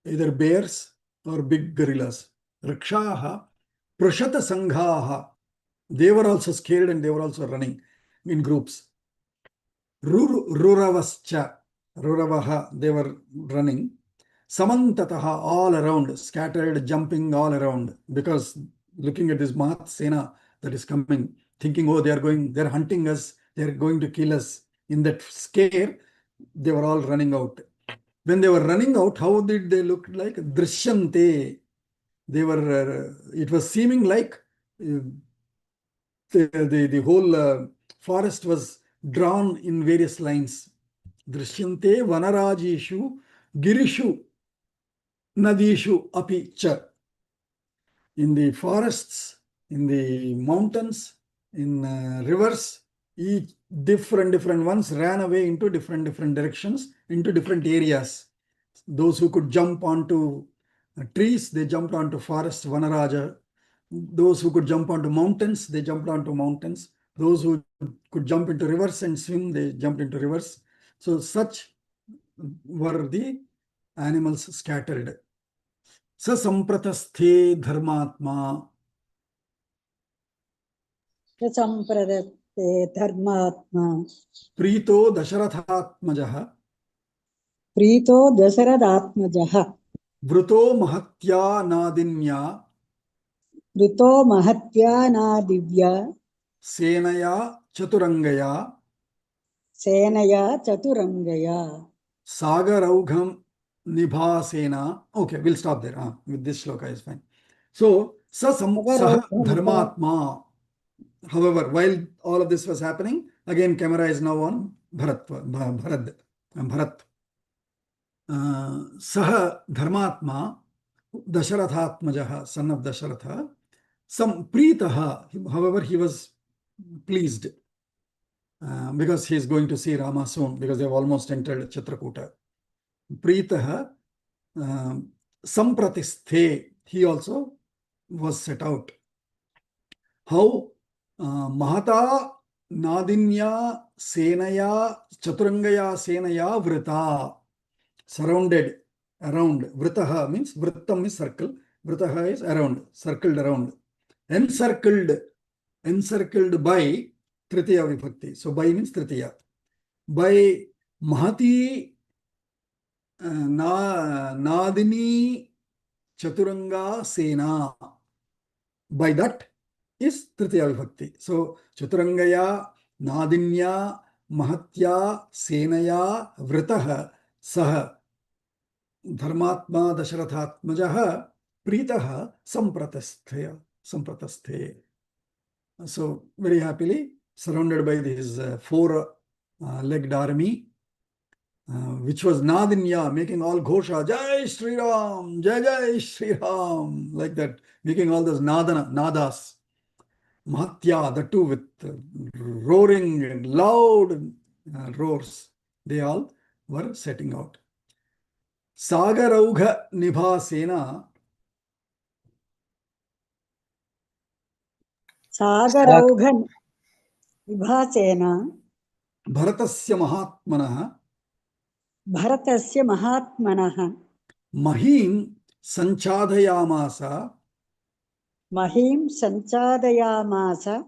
Either bears or big gorillas. Rikshaha, Prashata Sanghaha. They were also scared and they were also running in groups. Ruravascha, Ruravaha, they were running. Samantataha, all around, scattered, jumping all around. Because looking at this Mahat Sena that is coming, thinking, oh, they're hunting us, they're going to kill us. In that scare, they were all running out. When they were running out, how did they look like? Drishyante. They were, it was seeming like the whole forest was drawn in various lines. Drishyante vanarajishu girishu nadishu api cha. In the forests, in the mountains, in rivers, each different ones ran away into different directions, into different areas. Those who could jump onto trees, they jumped onto forests, Vanaraja. Those who could jump onto mountains, they jumped onto mountains. Those who could jump into rivers and swim, they jumped into rivers. So such were the animals scattered. Sa sampratasthe dharmatma. Sampradate dharmatma. Prito dasharathatmajaha. Prito dasaradatmajaha. Vruto mahatya nadinya. Vrito mahatya nadivya. Senaya chaturangaya. Senaya chaturangaya. Sagaraugham nibhasena. Okay, we'll stop there. With this shloka is fine. So, saha dharmatma. However, while all of this was happening, again, camera is now on Bharat. Saha dharmatma, Dasharathatmajaha, son of Dasharatha. Some Pritaha, however, he was pleased because he is going to see Rama soon, because they have almost entered Chitrakuta. Pritaha, Sampratisthe, he also was set out. How Mahata Nadinya Senaya Chaturangaya Senaya Vrita, surrounded, around. Vritaha means, Vrittam is circle, Vritaha is around, circled around. Encircled by Tritiya Vibhakti. So by means Tritiya. By Mahati Nadini Chaturanga Sena. By that is Tritiya Vibhakti. So Chaturangaya, Nadinya, Mahatya, Senaya, Vritaha, Saha, Dharmatma Dasharathatmajaha, Pritaha, Sampratasthe. So very happily surrounded by his four-legged army, which was Nadinya, making all Ghosha, Jai Shri Ram, Jai Jai Shri Ram, like that, making all those nadas. Mahatya, the two with roaring and loud roars, they all were setting out. Sagaraugha Nibhasena. Sagaraugham Vibhasena. Bharatasya Mahatmanaha. Bharatasya Mahatmanaha. Mahim Sanchadayamasa. Mahim Sanchadayamasa.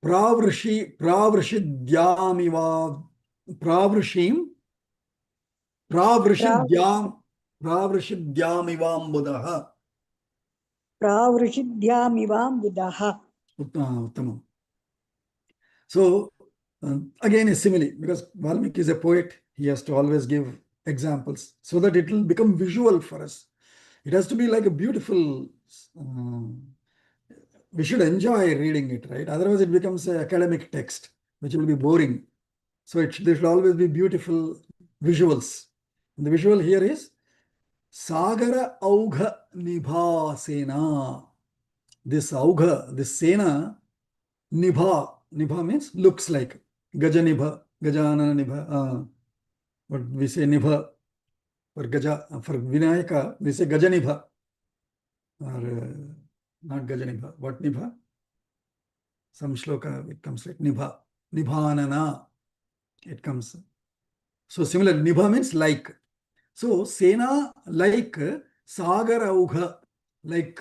Pravrishidhyamivambudaha. Pravrishidhyamivam budaha. Uttamam. So Again, a simile, because Valmiki is a poet, he has to always give examples so that it will become visual for us. It has to be like a beautiful, we should enjoy reading it, right? Otherwise, it becomes an academic text, which will be boring. So there should always be beautiful visuals. And the visual here is Sagara Augha Nibha Sena. This Augha, this Sena, Nibha. Nibha means looks like. Gajanibha, Gajanana Nibha. But we say Nibha. For Gaja, for Vinayaka, we say Gajanibha. Or not Gajanibha. What Nibha? Some shloka, it comes like Nibha. Nibhanana. It comes. So similar, Nibha means like. So Sena like Sagar Augha, like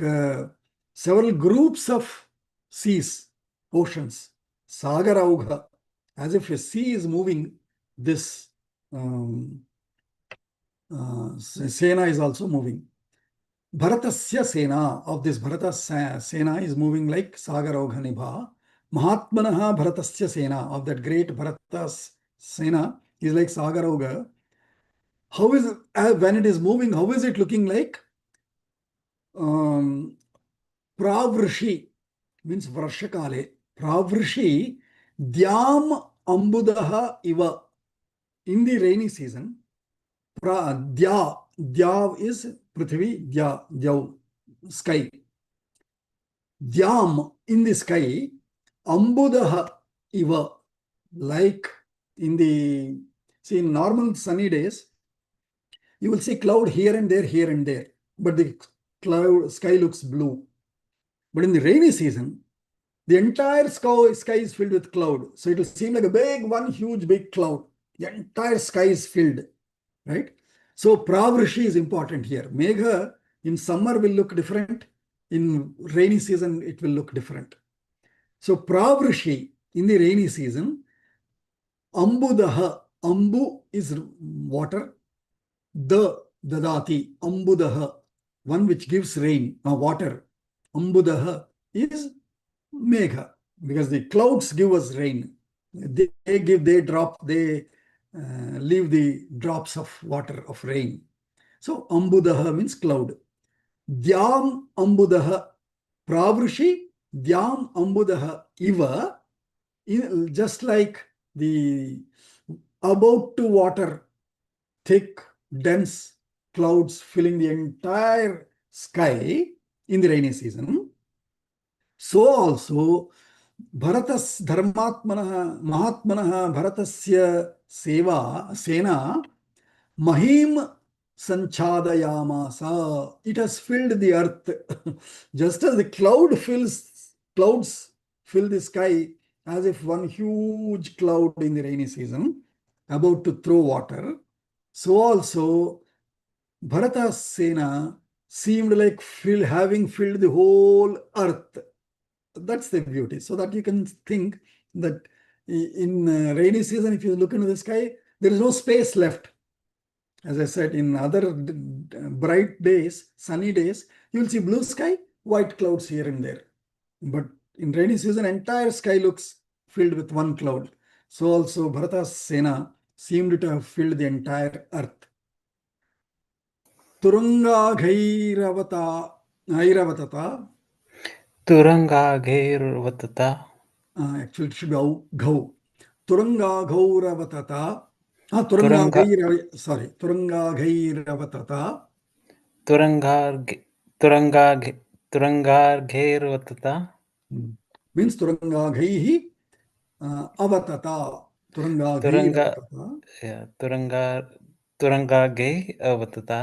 several groups of seas, oceans. Sagar Augha, as if a sea is moving, this Sena is also moving. Bharatasya Sena, of this Bharata Sena is moving like Sagar Augha Nibha. Mahatmanaha Bharatasya Sena, of that great Bharata's Sena, is like Sagar Augha. How is it, when it is moving, how is it looking like? Pravrishi means Vrashakale. Pravrishi Dhyam Ambudaha Iva. In the rainy season, Dhya is Prithvi, Dhyav, sky. Dhyam, in the sky, Ambudaha Iva, like in the, see, in normal sunny days, you will see cloud here and there, but the sky looks blue. But in the rainy season, the entire sky is filled with cloud. So it will seem like one huge big cloud. The entire sky is filled, right? So Pravrishi is important here. Megha in summer will look different. In rainy season, it will look different. So Pravrishi in the rainy season, Ambudaha, Ambu is water, Dadati, Ambudaha, one which gives rain, water. Ambudaha is Megha, because the clouds give us rain. They leave the drops of water, of rain. So Ambudaha means cloud. Dhyam Ambudaha, Pravrishi, Dhyam Ambudaha Iva, just like the about to water, thick, dense clouds filling the entire sky in the rainy season. So also Bharatas Dharmatmanaha Mahatmanaha Bharatasya Sena Mahim Sanchadayamasa. It has filled the earth. Just as the clouds fill the sky, as if one huge cloud in the rainy season about to throw water. So also Bharata's Sena seemed like having filled the whole earth. That's the beauty. So that you can think that in rainy season, if you look into the sky, there is no space left. As I said, in other bright days, sunny days, you will see blue sky, white clouds here and there. But in rainy season, entire sky looks filled with one cloud. So also Bharata's Sena seemed to have filled the entire earth. Turanga Airavata. Turanga Gairvatata. Actually, it should be Ghau. Turanga Ghauravatata. Turanga Turanga Ghairavatata. Turangar Gairvatata. Means Turanga Ghaihi Avatata. Turanga Ghairavata. Turanga Gai Avatata.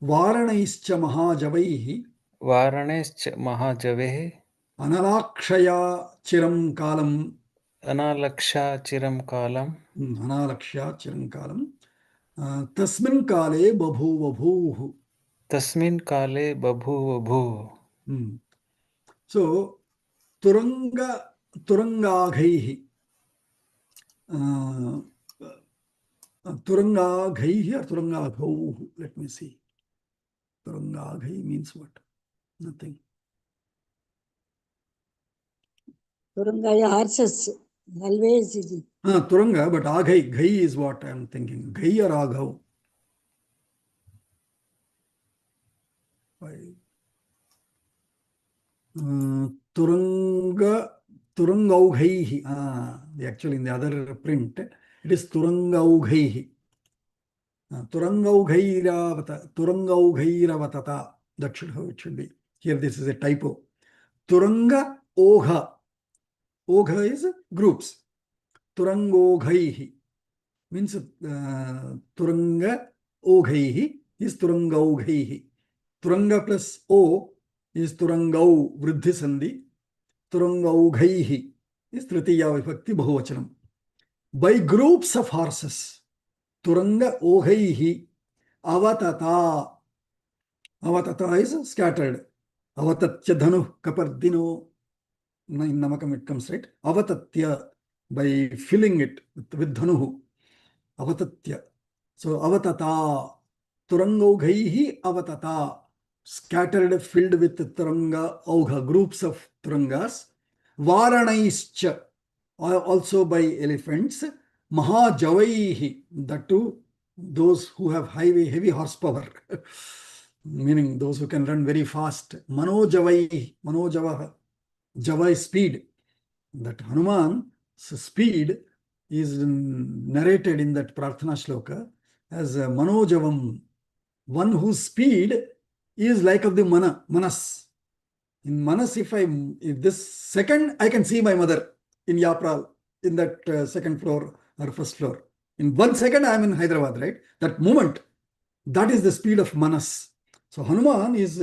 Varanaischa Mahajavaihi. Varanescha Mahajavehi. Analakshaya Chiram Kalam. Analaksha Chiram Kalam. Analakshya Chiram Kalam. Tasmin Kale Babhu. Tasmin Kale Babhu Bhu. So Turangagaihi. Turangagaihi or Turangagau. Let me see. Turangagai means what? Nothing. Turangaya horses. Always easy. Turanga, but Aghai, Ghai is what I am thinking. Ghai or Aghav? Turanga, Turangaughaihi. Actually, in the other print, it is Turangaughaihi. Turangaughairavata. That should how it should be. Here, this is a typo. Turanga Ogha. Ogha is groups. Turangoghaihi means Turanga Oghaihi is Turangaoghaihi. Turanga plus O is Turangau Vriddhi Sandhi. Turangaoghaihi is Tritiya Vibhakti Bahuvachanam. By groups of horses. Turanga Oghaihi Avatata. Avatata is scattered. Avatatya Dhanu Kapardino. In Namakam it comes, right? Avatatya, by filling it with Dhanuhu. Avatatya. So Avatata. Turangaoghaihi Avatata. Scattered, filled with Turanga Augha, groups of Turangas. Varanaischa, also by elephants. Mahajavaihi, that too, those who have heavy horsepower, meaning those who can run very fast. Manojavaihi, Manojavaha, Java is speed. That Hanuman's speed is narrated in that Prarthana Shloka as Manojavam, one whose speed is like of the Manas. In Manas, if this second, I can see my mother in Yapral, in that second floor or first floor. In 1 second, I am in Hyderabad, right? That moment, that is the speed of Manas. So Hanuman is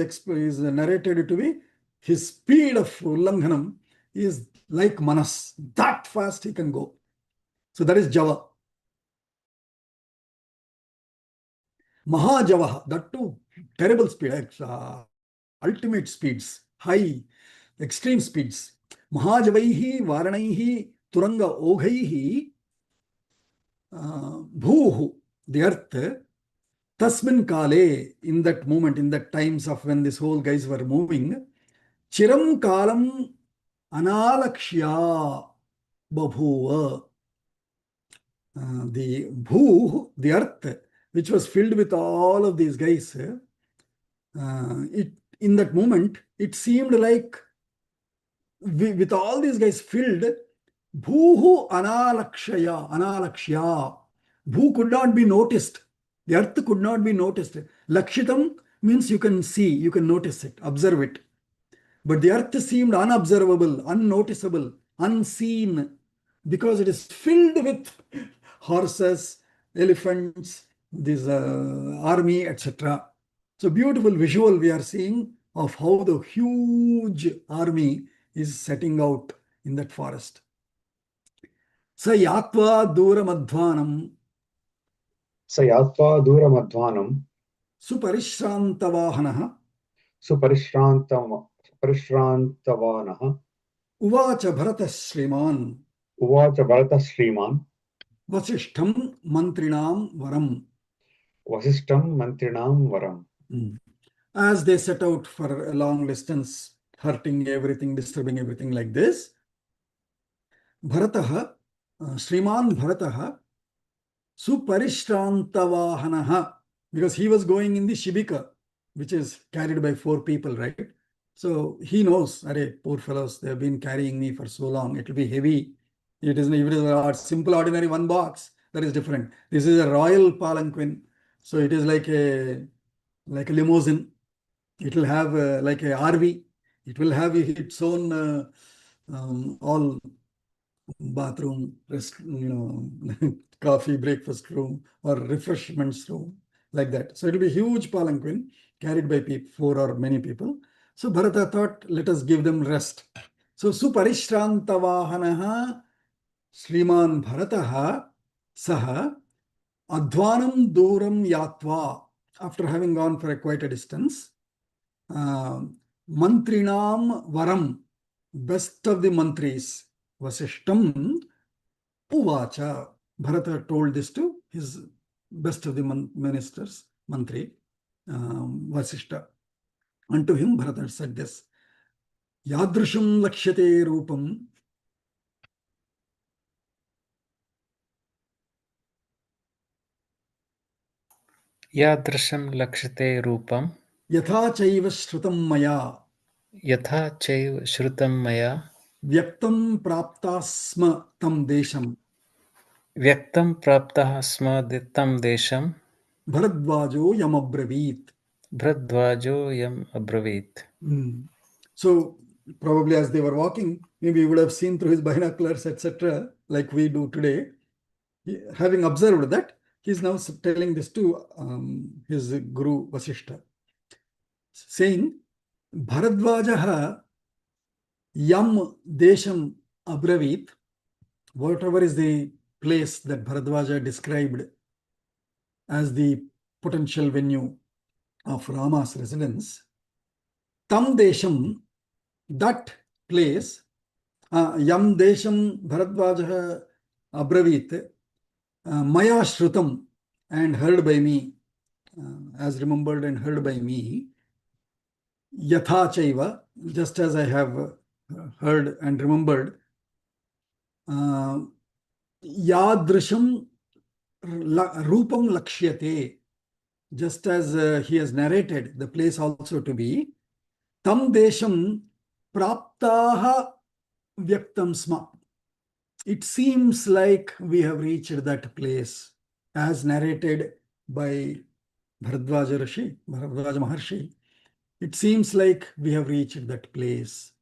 narrated to be, his speed of Ullanghanam is like Manas. That fast he can go. So that is Java. Mahajavaha, that too, terrible speed, ultimate speeds, high, extreme speeds. Mahajavaihi, Varanaihi, Turanga Oghaihi, Bhuhu, the earth, Tasmin Kale, in that moment, in that times of when this whole guys were moving, Chiram Kalam Analakshya Babhuva. The Bhu, the earth, which was filled with all of these guys, in that moment, it seemed like with all these guys filled, Bhuhu Analakshya. Bhu could not be noticed. The earth could not be noticed. Lakshitam means you can see, you can notice it, observe it. But the earth seemed unobservable, unnoticeable, unseen, because it is filled with horses, elephants, this army, etc. So beautiful visual we are seeing of how the huge army is setting out in that forest. Sa yatva duramadhvanam. Sa yatva duramadhvanam. Suparishrantavanah. Suparishrantavanah. Uvacha Bharata Shriman. Uvacha Bharata Shriman. Vasishtham Mantrinam Varam. Vasishtham Mantrinam Varam. As they set out for a long distance, hurting everything, disturbing everything like this, Bharataha, Shriman Bharataha, Suparishrantavahanaha, because he was going in the Shibika, which is carried by 4 people, right? So he knows, array, poor fellows, they have been carrying me for so long, it will be heavy. It isn't even a simple, ordinary 1 box, that is different. This is a royal palanquin, so it is like a limousine. It will have like a RV. It will have its own all bathroom, coffee, breakfast room, or refreshments room, like that. So it will be huge palanquin carried by 4 or many people. So Bharata thought, let us give them rest. So Suparishrantavahanaha Shriman Bharataha Saha Adhvanam Duram Yatva. After having gone for quite a distance, Mantrinam Varam, best of the mantris, Vasishtam Uvacha. Bharata told this to his best of the ministers, mantri, Vasishta. Unto him, Bharata said this: Yadrusham Lakshyate Rupam यादृशं लक्ष्यते रूपं यथा चैव श्रुतं मया यथा चैव श्रुतं मया व्यक्तं प्राप्ता स्म तं देशं व्यक्तं प्राप्तः स्म तं देशं भरद्वाजो यमब्रवीत्. भरद्वाजो यम् अब्रवीत्. So probably as they were walking, maybe you would have seen through his binoculars, etc., like we do today. Having observed that, he is now telling this to his guru Vasishtha, saying, Bharadvajaha yam desham abravit, whatever is the place that Bharadvaja described as the potential venue of Rama's residence, tam desham, that place, yam desham Bharadvaja abravit, maya shrutam, and heard by me, as remembered and heard by me, yatha chaiva, just as I have heard and remembered, yadrisham rupam lakshyate, just as he has narrated the place also to be, tam desham praptaha vyaktam sma. It seems like we have reached that place as narrated by Bharadvaja Maharshi. It seems like we have reached that place.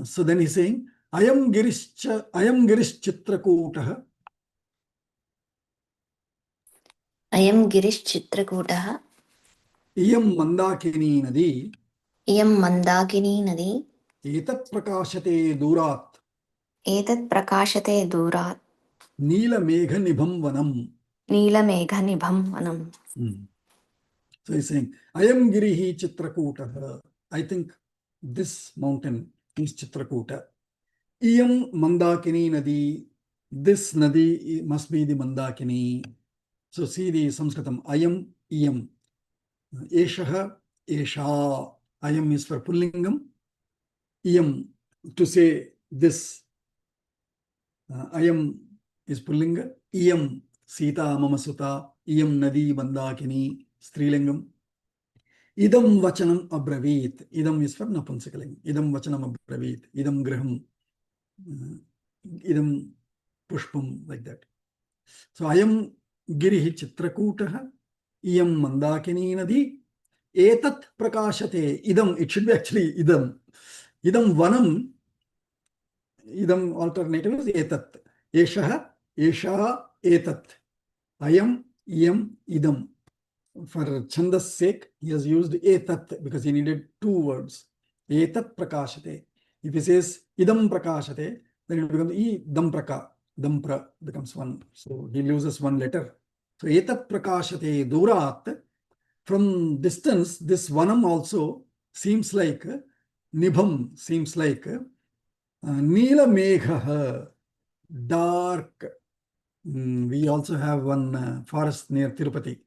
So then he's saying, Ayam Girish Chitrakutah. अयं गिरिश्चित्रकूटः Iyam Mandakini Nadi. इयं मन्दाकिनी नदी Etat Prakashate Durat. एतत् प्रकाशते दूरात् Neela Megha Nibham Vanam. नीलमेघनिभं वनम्. So he's saying, Ayam Girihi Chitrakutah. I think this mountain is Chitrakuta. Iyam Mandakini Nadi. This Nadi must be the Mandakini. So see the Sanskritam. Ayam, Iyam. Eshaha, Esha. Ayam is for Pullingam. Iyam, to say this. Ayam is Pullinga. Iyam, Sita Mamasuta. Iyam Nadi Mandakini. Strilingam. Idam Vachanam Abravit. Idam is for Napunsakaling. Idam Vachanam Abravit. Idam Graham. Idam Pushpam, like that. So Ayam Girihi Chitrakutaha. Iyam Mandakini Nadi. Etat Prakashate. Idam, it should be actually Idam. Idam Vanam. Idam alternative is Etat. Eshaha, Esha, Etat. Ayam, Iyam, Idam. For Chandas sake, he has used Etat because he needed two words. Etat Prakashate. If he says Idam Prakashate, then it becomes Idam Praka. Dampra becomes one. So he loses one letter. So Etat Prakashate Durat. From distance, this Vanam also seems like Nibham, seems like Neela Megha, dark. We also have one forest near Tirupati.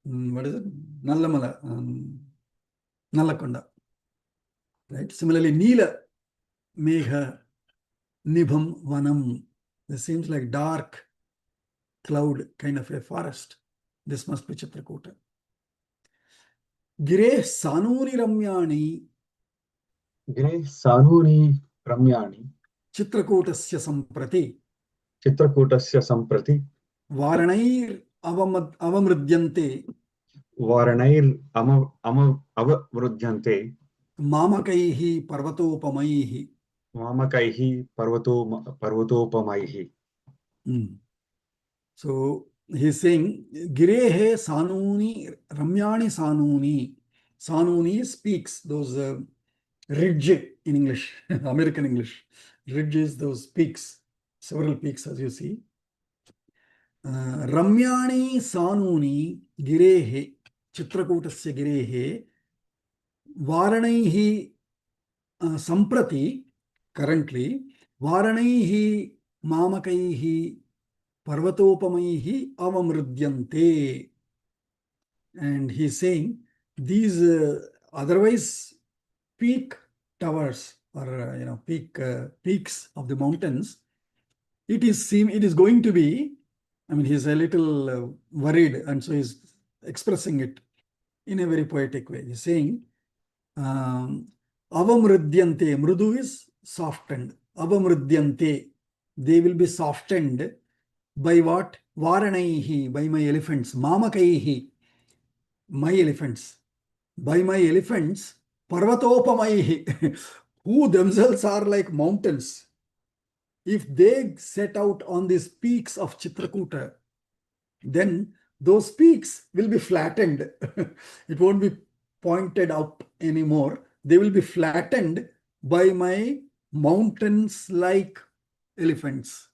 What is it? Nallamala, Nallakonda. Right? Similarly, Neela Megha Nibham Vanam. This seems like dark cloud kind of a forest. This must be Chitrakuta. Gire Sanuri Ramyani. Gire Sanuri Ramyani. Chitrakutasya Samprati. Chitrakutasya Samprati. Varanair Avamridyante. Varanair Avamrudyante. Mamakaihi Parvatopamaihi. Mamakaihi Parvatopamaihi. So he's saying, Girehe Sanuni, Ramyani Sanuni. Sanuni speaks, those ridge in English, American English. Ridge is those peaks, several peaks as you see. Ramyani Sanuni Girehe, Chitrakutasya Girehe, Varanaihi Samprati, currently, Varanaihi Mamakaihi Parvatopamaihi avamrudyante. And he's saying these otherwise peak towers or peaks of the mountains, it is going to be I mean, he's a little worried, and so he's expressing it in a very poetic way. He's saying, avamrudyante, mrudu is softened. Avamrudyante, they will be softened by what? Varanaihi, by my elephants. Mamakaihi, my elephants. By my elephants. Parvatopamaihi, who themselves are like mountains. If they set out on these peaks of Chitrakuta, then those peaks will be flattened. It won't be pointed up anymore. They will be flattened by my mountains like elephants.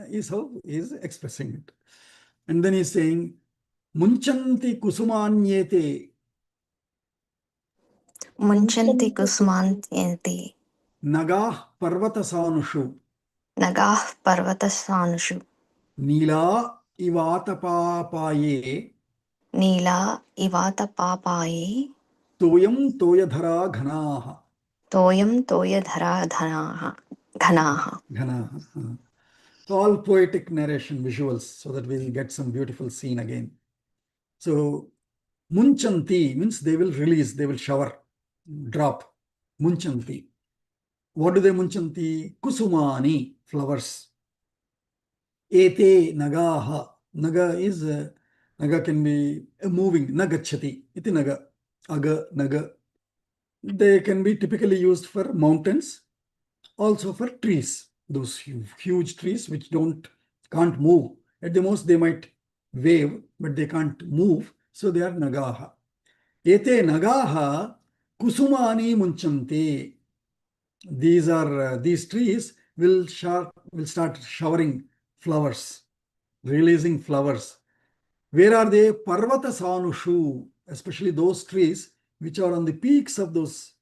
Is how he is expressing it. And then he's saying, Munchanti kusumanyete. Munchanti kusumanyete. Nagah parvatasanushu. Nagah parvatasanushu. Nila ivatapapaye. Nila ivatapapaye. Toyam toyadhara ghanaha. Toyam toyadhara dhanaha. Ghanaha. All poetic narration visuals so that we'll get some beautiful scene again. So, munchanti means they will release, they will shower, drop. Munchanti. What do they munchanti? Kusumani, flowers. Ete nagaha. Naga is, naga can be moving. Nagachati. Iti naga. Aga, naga. They can be typically used for mountains, also for trees. Those huge trees which can't move. At the most, they might wave, but they can't move. So they are nagaha. Ete nagaha kusumani munchanti. These trees will start showering flowers, releasing flowers. Where are they? Parvata sanushu, especially those trees which are on the peaks of those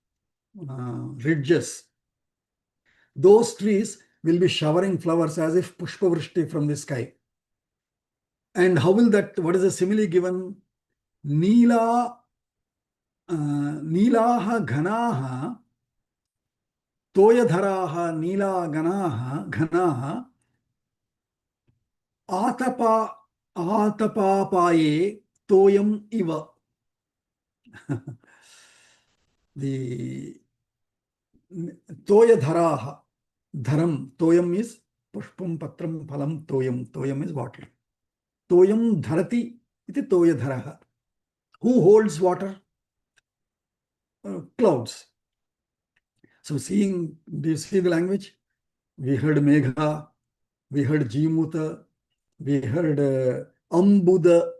ridges. Those trees will be showering flowers as if pushpavrishti from the sky. And how will that, what is the simile given? Nilaha ghanaha, toyadharaha nila ghanaha, atapapaye toyam iva. The toyadharaha, dharam, toyam is pushpam patram phalam toyam. Toyam is water. Toyam dharati iti toyadharaha. Who holds water? Clouds. So do you see the language? We heard Megha, we heard Jimuta, we heard Ambuda.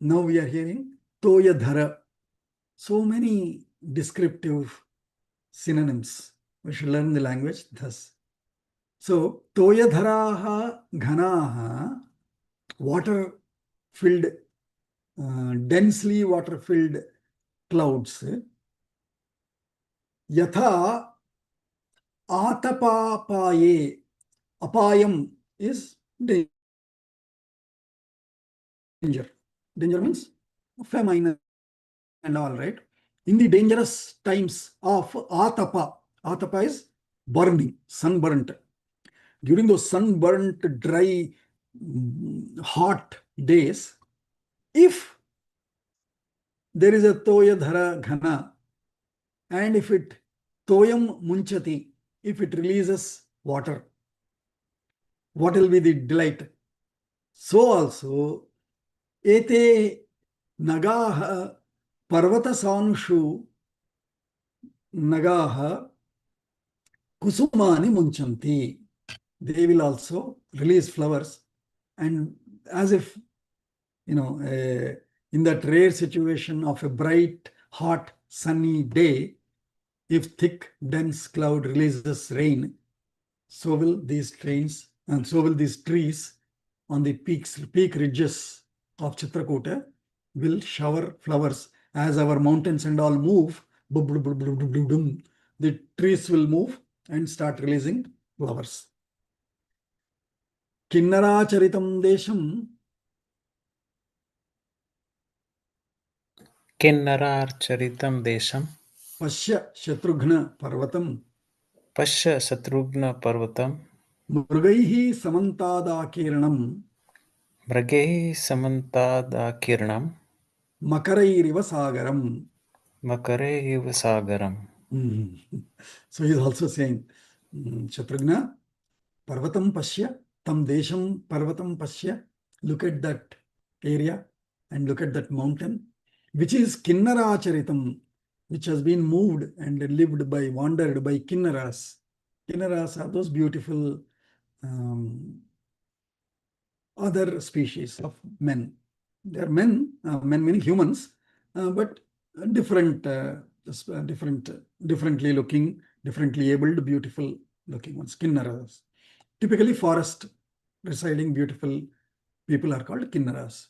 Now we are hearing Toyadhara. So many descriptive synonyms. We should learn the language thus. So Toyadharaha ghanaha, water-filled, densely water-filled clouds. Yatha atapapaye. Apayam is danger. Danger means famine and all, right? In the dangerous times of atapa, atapa is burning, sunburnt. During those sunburnt, dry, hot days, if there is a toyadhara ghana, and if it toyam munchati, if it releases water, what will be the delight? So also, ete nagaha parvata sanushu nagaha kusumani munchanti. They will also release flowers, and as if, in that rare situation of a bright, hot, sunny day, if thick, dense cloud releases rain, so will these trees on the peak ridges of Chitrakuta will shower flowers. As our mountains and all move, the trees will move and start releasing flowers. Kinnaracharitam desham. Kinnaracharitam desham. Pashya Shatrughna Parvatam. Pashya Shatrughna Parvatam. Murgaihi Samantadakiranam. मृगैः समन्तादाकीर्णं Makarayiriva sagaram. मकरे इव सागरम्. So he is also saying, Shatrugna, Parvatam Pashya, Tam Desham Parvatam Pashya, look at that area and look at that mountain, which is Kinnaracharitam, which has been moved and wandered by Kinnaras. Kinnaras are those beautiful other species of men. They are men, men meaning humans, but differently looking, differently abled, beautiful looking ones, Kinnaras. Typically forest residing beautiful people are called Kinnaras.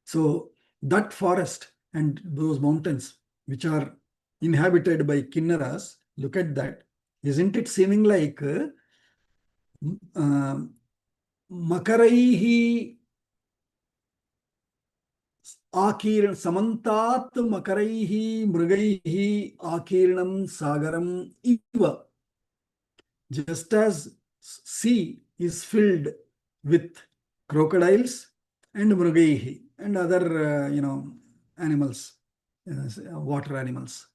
So that forest and those mountains which are inhabited by Kinnaras, look at that. Isn't it seeming like Makaraihi आकीर्ण समन्तात् मकरैः मृगैः आकीर्णं सागरम् इव. Just as sea is filled with crocodiles and mrugaihi and other animals, water animals.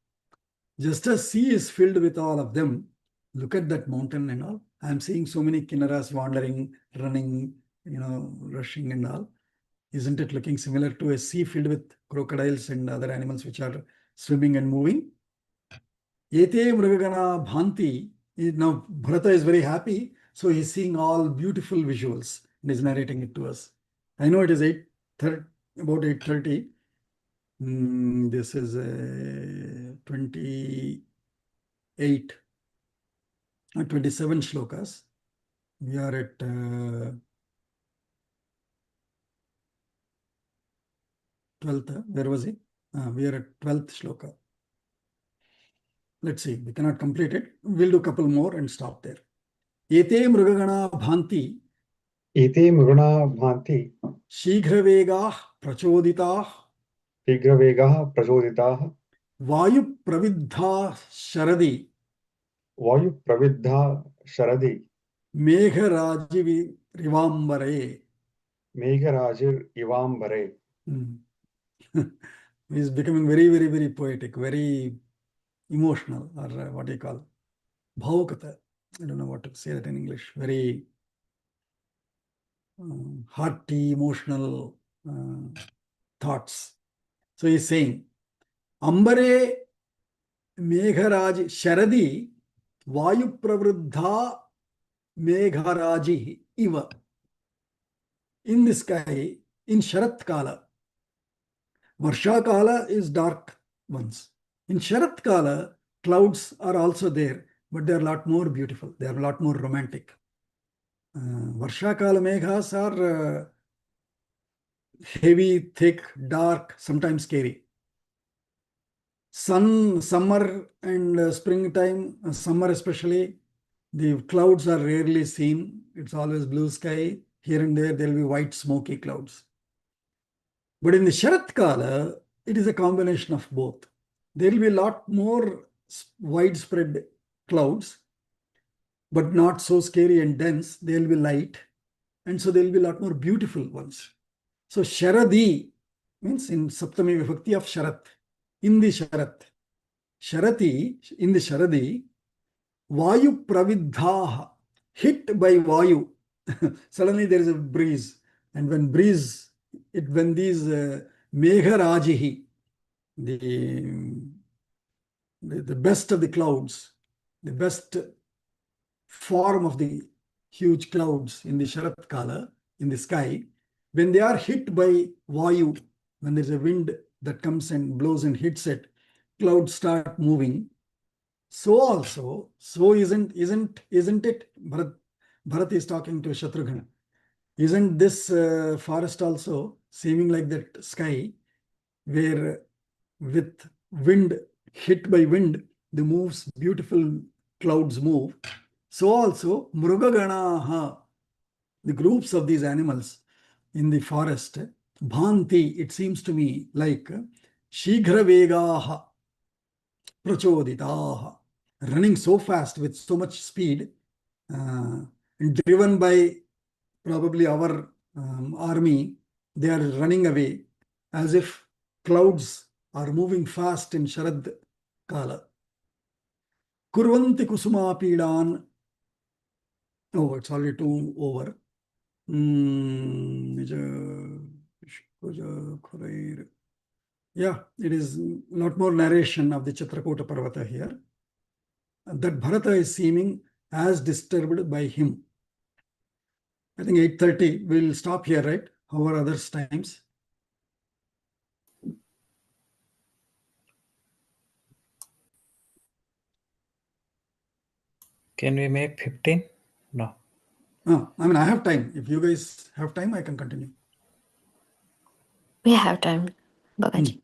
Just as sea is filled with all of them, look at that mountain and all. I am seeing so many kinnaras wandering, running, rushing and all. Isn't it looking similar to a sea filled with crocodiles and other animals which are swimming and moving? Ete mrugagana bhanti. Now Bharata is very happy, so he's seeing all beautiful visuals and is narrating it to us. I know it is about 8:30. This is 28 or 27 shlokas. We are at 12th. Where was he? We are at 12th shloka. Let's see, we cannot complete it. We'll do a couple more and stop there. Ete mrugagana bhanti. Ete mrugana bhanti. Shighravegah prachoditah. Shighravegah prachoditah. Vayu pravidha sharadi. Vayu pravidha sharadi. Megharajivi rivambare. Megharajir ivambare. He is becoming very, very, very poetic, very emotional, or what do you call bhavukata. I don't know what to say that in English. Very hearty, emotional thoughts. So he's saying, Ambare Megharaj Sharadi Vayu Pravruddha Megharaji Iva. In the sky, in Sharat Kala, Varsha Kala is dark ones. In Sharat Kala, clouds are also there, but they are a lot more beautiful. They are a lot more romantic. Varsha Kala Meghas are heavy, thick, dark, sometimes scary. Summer and springtime, summer especially, the clouds are rarely seen. It's always blue sky. Here and there will be white smoky clouds. But in the Sharat Kala, it is a combination of both. There will be a lot more widespread clouds, but not so scary and dense. They will be light. And so there will be a lot more beautiful ones. So Sharadi means in Saptami Vibhakti of Sharat. In the Sharat. Sharati, in the Sharadi, Vayu Pravidhaha, hit by Vayu. Suddenly there is a breeze. And when these Megharajihi, the best of the clouds, the best form of the huge clouds in the Sharat Kala, in the sky, when they are hit by Vayu, when there's a wind that comes and blows and hits it, clouds start moving. So also, so isn't it? Bharat is talking to Shatrugna. Isn't this forest also seeming like that sky where with wind, hit by wind, the moves, beautiful clouds move. So also, Mrugaganaha, the groups of these animals in the forest, Bhanti, it seems to me like Shighravegaha Prachoditaha, running so fast with so much speed, and driven by probably our army, they are running away as if clouds are moving fast in Sharad Kala. Kurvanti kusuma pidan. Oh, it's already too over. Yeah, it is a lot more narration of the Chitrakuta Parvata here. That Bharata is seeming as disturbed by him. I think 8:30, we'll stop here, right? How are others' times? Can we make 15? No. I mean, I have time. If you guys have time, I can continue. We have time, Bagaji.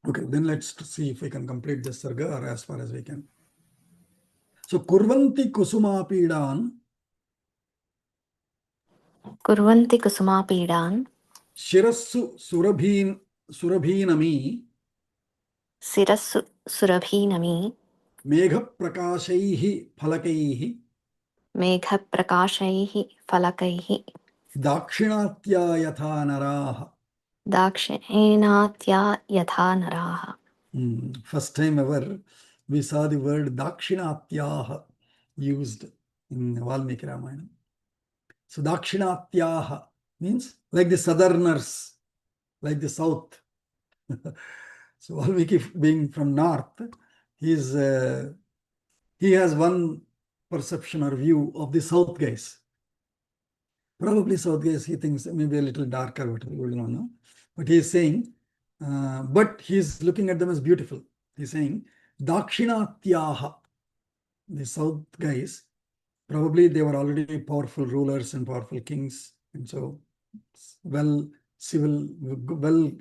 Okay, then let's see if we can complete this sarga or as far as we can. So, kurvanti kusuma pidan. Kurvanti kusuma pidan. Shirassu surabhinami. Sirassu surabhinami. Megha prakashaihi phalakaihi. Megha prakashaihi falakaihi. Dakshinatya yatha naraha. Dakshinatya yatha naraha. First time ever we saw the word Dakshinatyaha used in Valmiki Ramayana. So Dakshinatyaha means like the southerners, like the south. So Valmiki being from north, he has one perception or view of the south guys. Probably south guys, he thinks maybe a little darker, whatever, we don't know. But he is saying, but he is looking at them as beautiful. He's saying, Dakshinatyaha, the south guys, probably they were already powerful rulers and powerful kings, and so well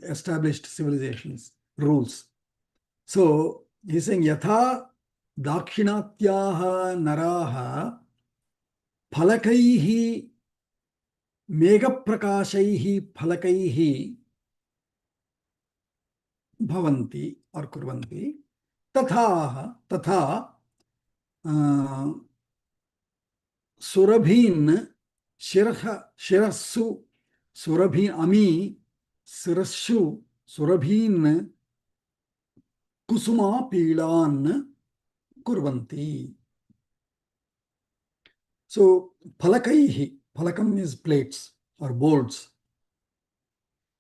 established civilizations, rules. So he's saying, Yatha Dakshinatyaha naraha phalakaihi megaprakashaihi phalakaihi bhavanti or kurvanti tatha surabhin shirassu surabhin ami sirassu surabhin kusuma pilan kurvanti. So phalakaihi, phalakam is plates or boards.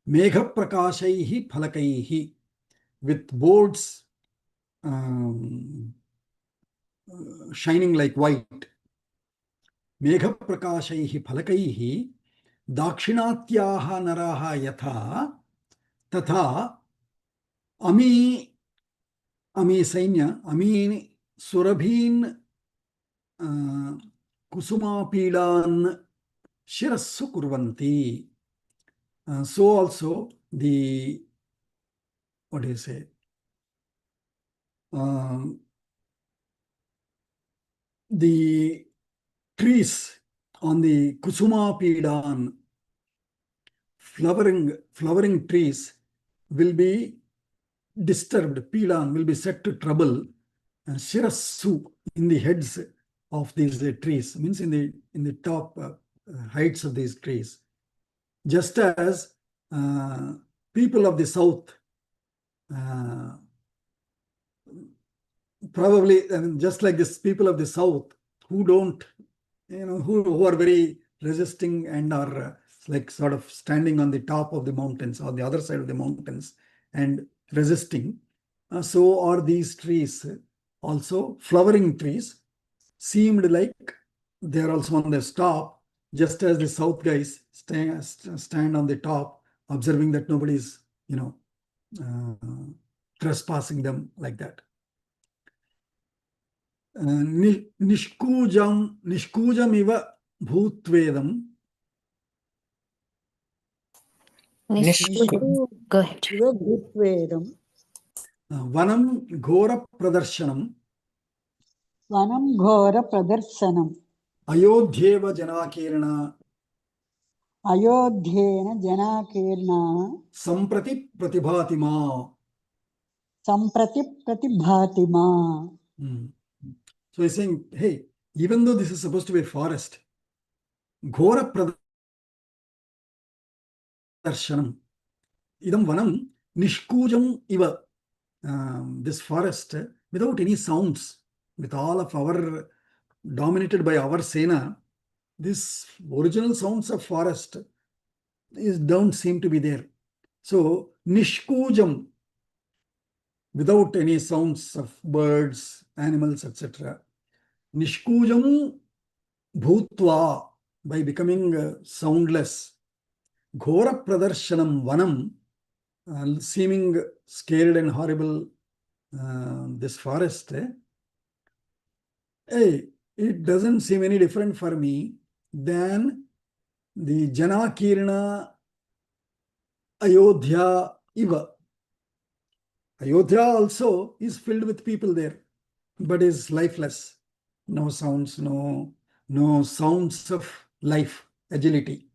Megha prakashaihi phalakaihi, with boards shining like white. Megha prakashaihi phalakaihi dakshinatyaha naraha yatha tatha ami sainya ami surabhin kusuma pilan shirassu kurvanti. So also the, what do you say? The trees on the kusuma pidan, flowering trees will be disturbed. Pilan will be set to trouble. Shirassu, in the heads of these trees, means in the top heights of these trees. Just as people of the south, probably, I mean, just like this, people of the south who don't, who are very resisting and are like sort of standing on the top of the mountains or the other side of the mountains and resisting. So are these trees also, flowering trees, seemed like they are also on the top, just as the south guys stand on the top, observing that nobody is, trespassing them like that. Nishkujamiva bhutvedam. Go ahead. Vanam ghora pradarsanam. Vanam ghora pradarsanam. Ayodhyeva janakirna. Ayodhyena janakirna. Samprati pratibhatima. Samprati pratibhatima. So he's saying, hey, even though this is supposed to be a forest, ghora pradarshanam. Idam vanam nishkujam iva. This forest without any sounds, with all of our dominated by our Sena, this original sounds of forest don't seem to be there. So nishkujam, without any sounds of birds, animals, etc. Nishkujam bhutva, by becoming soundless. Ghora pradarshanam vanam, seeming scared and horrible, this forest, it doesn't seem any different for me than the Janakirna Ayodhya Iva. Ayodhya also is filled with people there, but is lifeless. No sounds, no sounds of life, agility.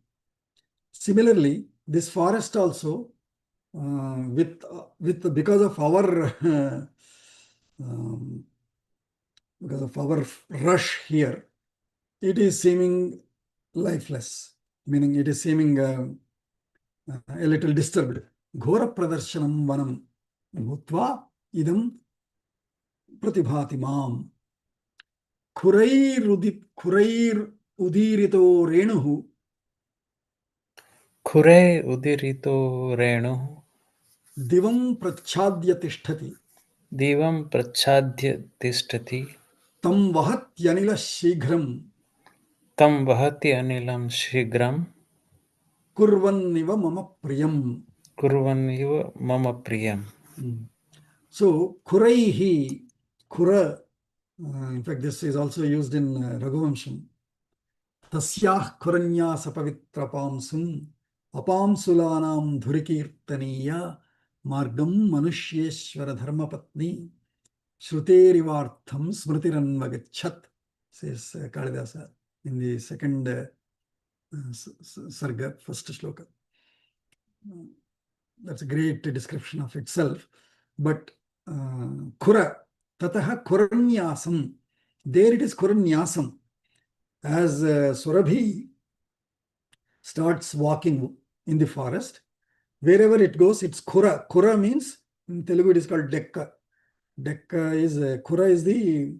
Similarly, this forest also, because of our because of our rush here, it is seeming lifeless, meaning it is seeming a little disturbed. Ghora pradarshanam vanam bhutva idam pratibhati mam. Khurair udirito renuhu. Khure udirito renu. Divam prachadya tishtati. Divam prachadya tishtati. Tam vahatyanila shighram. Tam vahati anilam shigram. Kurvanniva mama priyam. Kurvaniva mama priyam. So Kuraihi, Kura, in fact this is also used in Raghuvamsham. Tasyah kuranya sapavitra pamsum apamsulanam dhurikirtaniya margam manushyeshwara dharmapatni shruterivartham smritiranvagachat, says Kalidasa in the second sarga, first shloka. That's a great description of itself. But Kura, tataha kuranyasam, there it is kuranyasam. As Surabhi starts walking in the forest, wherever it goes, it's Kura. Kura means, in Telugu it is called Dekka. Dekka is, Kura is the,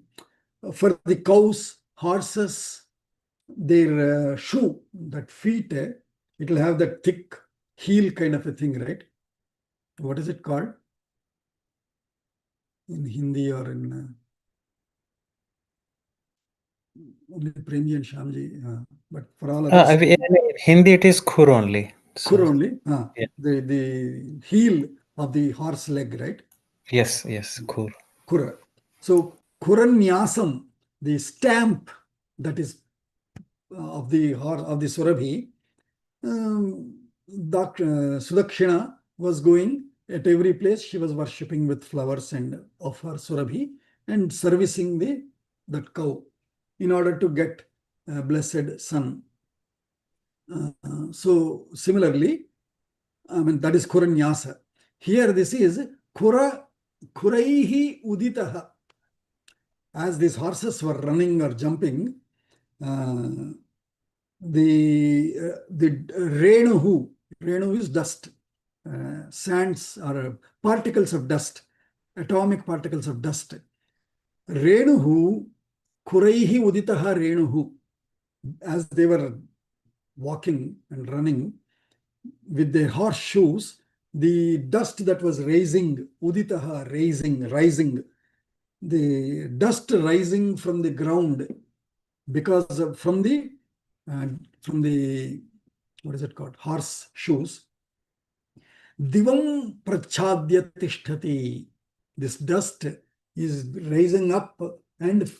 for the cows, horses, their shoe, that feet, it will have that thick heel kind of a thing, right? What is it called? In Hindi or in only Premji and Shyamji, but for all others. In Hindi it is khur only. So, Khur only, yeah. the heel of the horse leg, right? Yes, khur. Kura. So Kuranyasam, the stamp that is of the Surabhi, Sudakshina was going at every place. She was worshipping with flowers and of her Surabhi and servicing that cow in order to get a blessed son. So similarly, I mean, that is Kuranyasa. Here this is Kuraihi Uditaha. As these horses were running or jumping, the Renuhu is dust, sands or particles of dust, atomic particles of dust. Renuhu, Kuraihi Uditaha Renuhu. As they were walking and running with their horseshoes, the dust that was rising, Uditaha, rising, the dust rising from the ground because of, from the what is it called, horse shoes. Divam prachadya tishtati. This dust is rising up and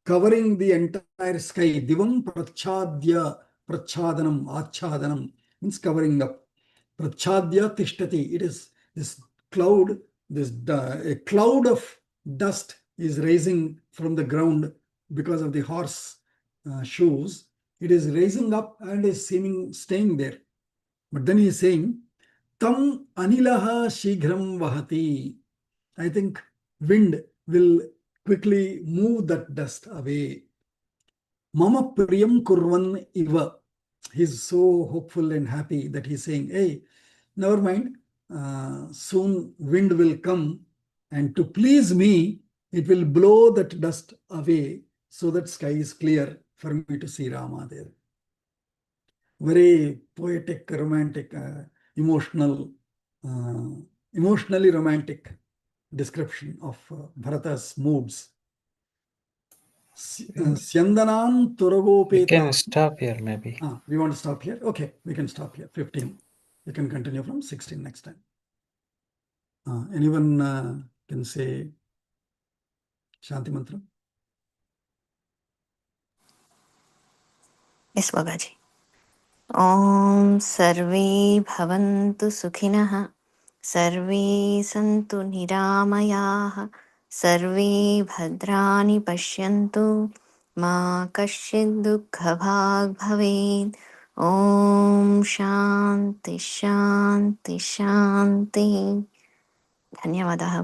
covering the entire sky. Divam prachadanam, achadanam means covering up. Prachadya tishtati. It is this cloud, a cloud of dust is rising from the ground because of the horse shoes. It is rising up and is staying there. But then he is saying, Tam anilaha shighram vahati. I think wind will quickly move that dust away. Mama priyam kurvan iva. He's so hopeful and happy that he's saying, hey, never mind, soon wind will come, and to please me, it will blow that dust away so that sky is clear for me to see Rama there. Very poetic, romantic, emotionally romantic description of Bharata's moods. Syandanam We Turagopeta. can stop here maybe. We want to stop here? Okay, we can stop here. 15. We can continue from 16 next time. Anyone can say Shanti Mantra? Yes, Bagaji. Om Sarve Bhavantu Sukhinah Sarve Santu Niramayaha Sarve Bhadrani Pashyantu Ma Kashchid Dukkha Bhag Bhaved. Om Shanti Shanti Shanti. ధన్యవాదాలు.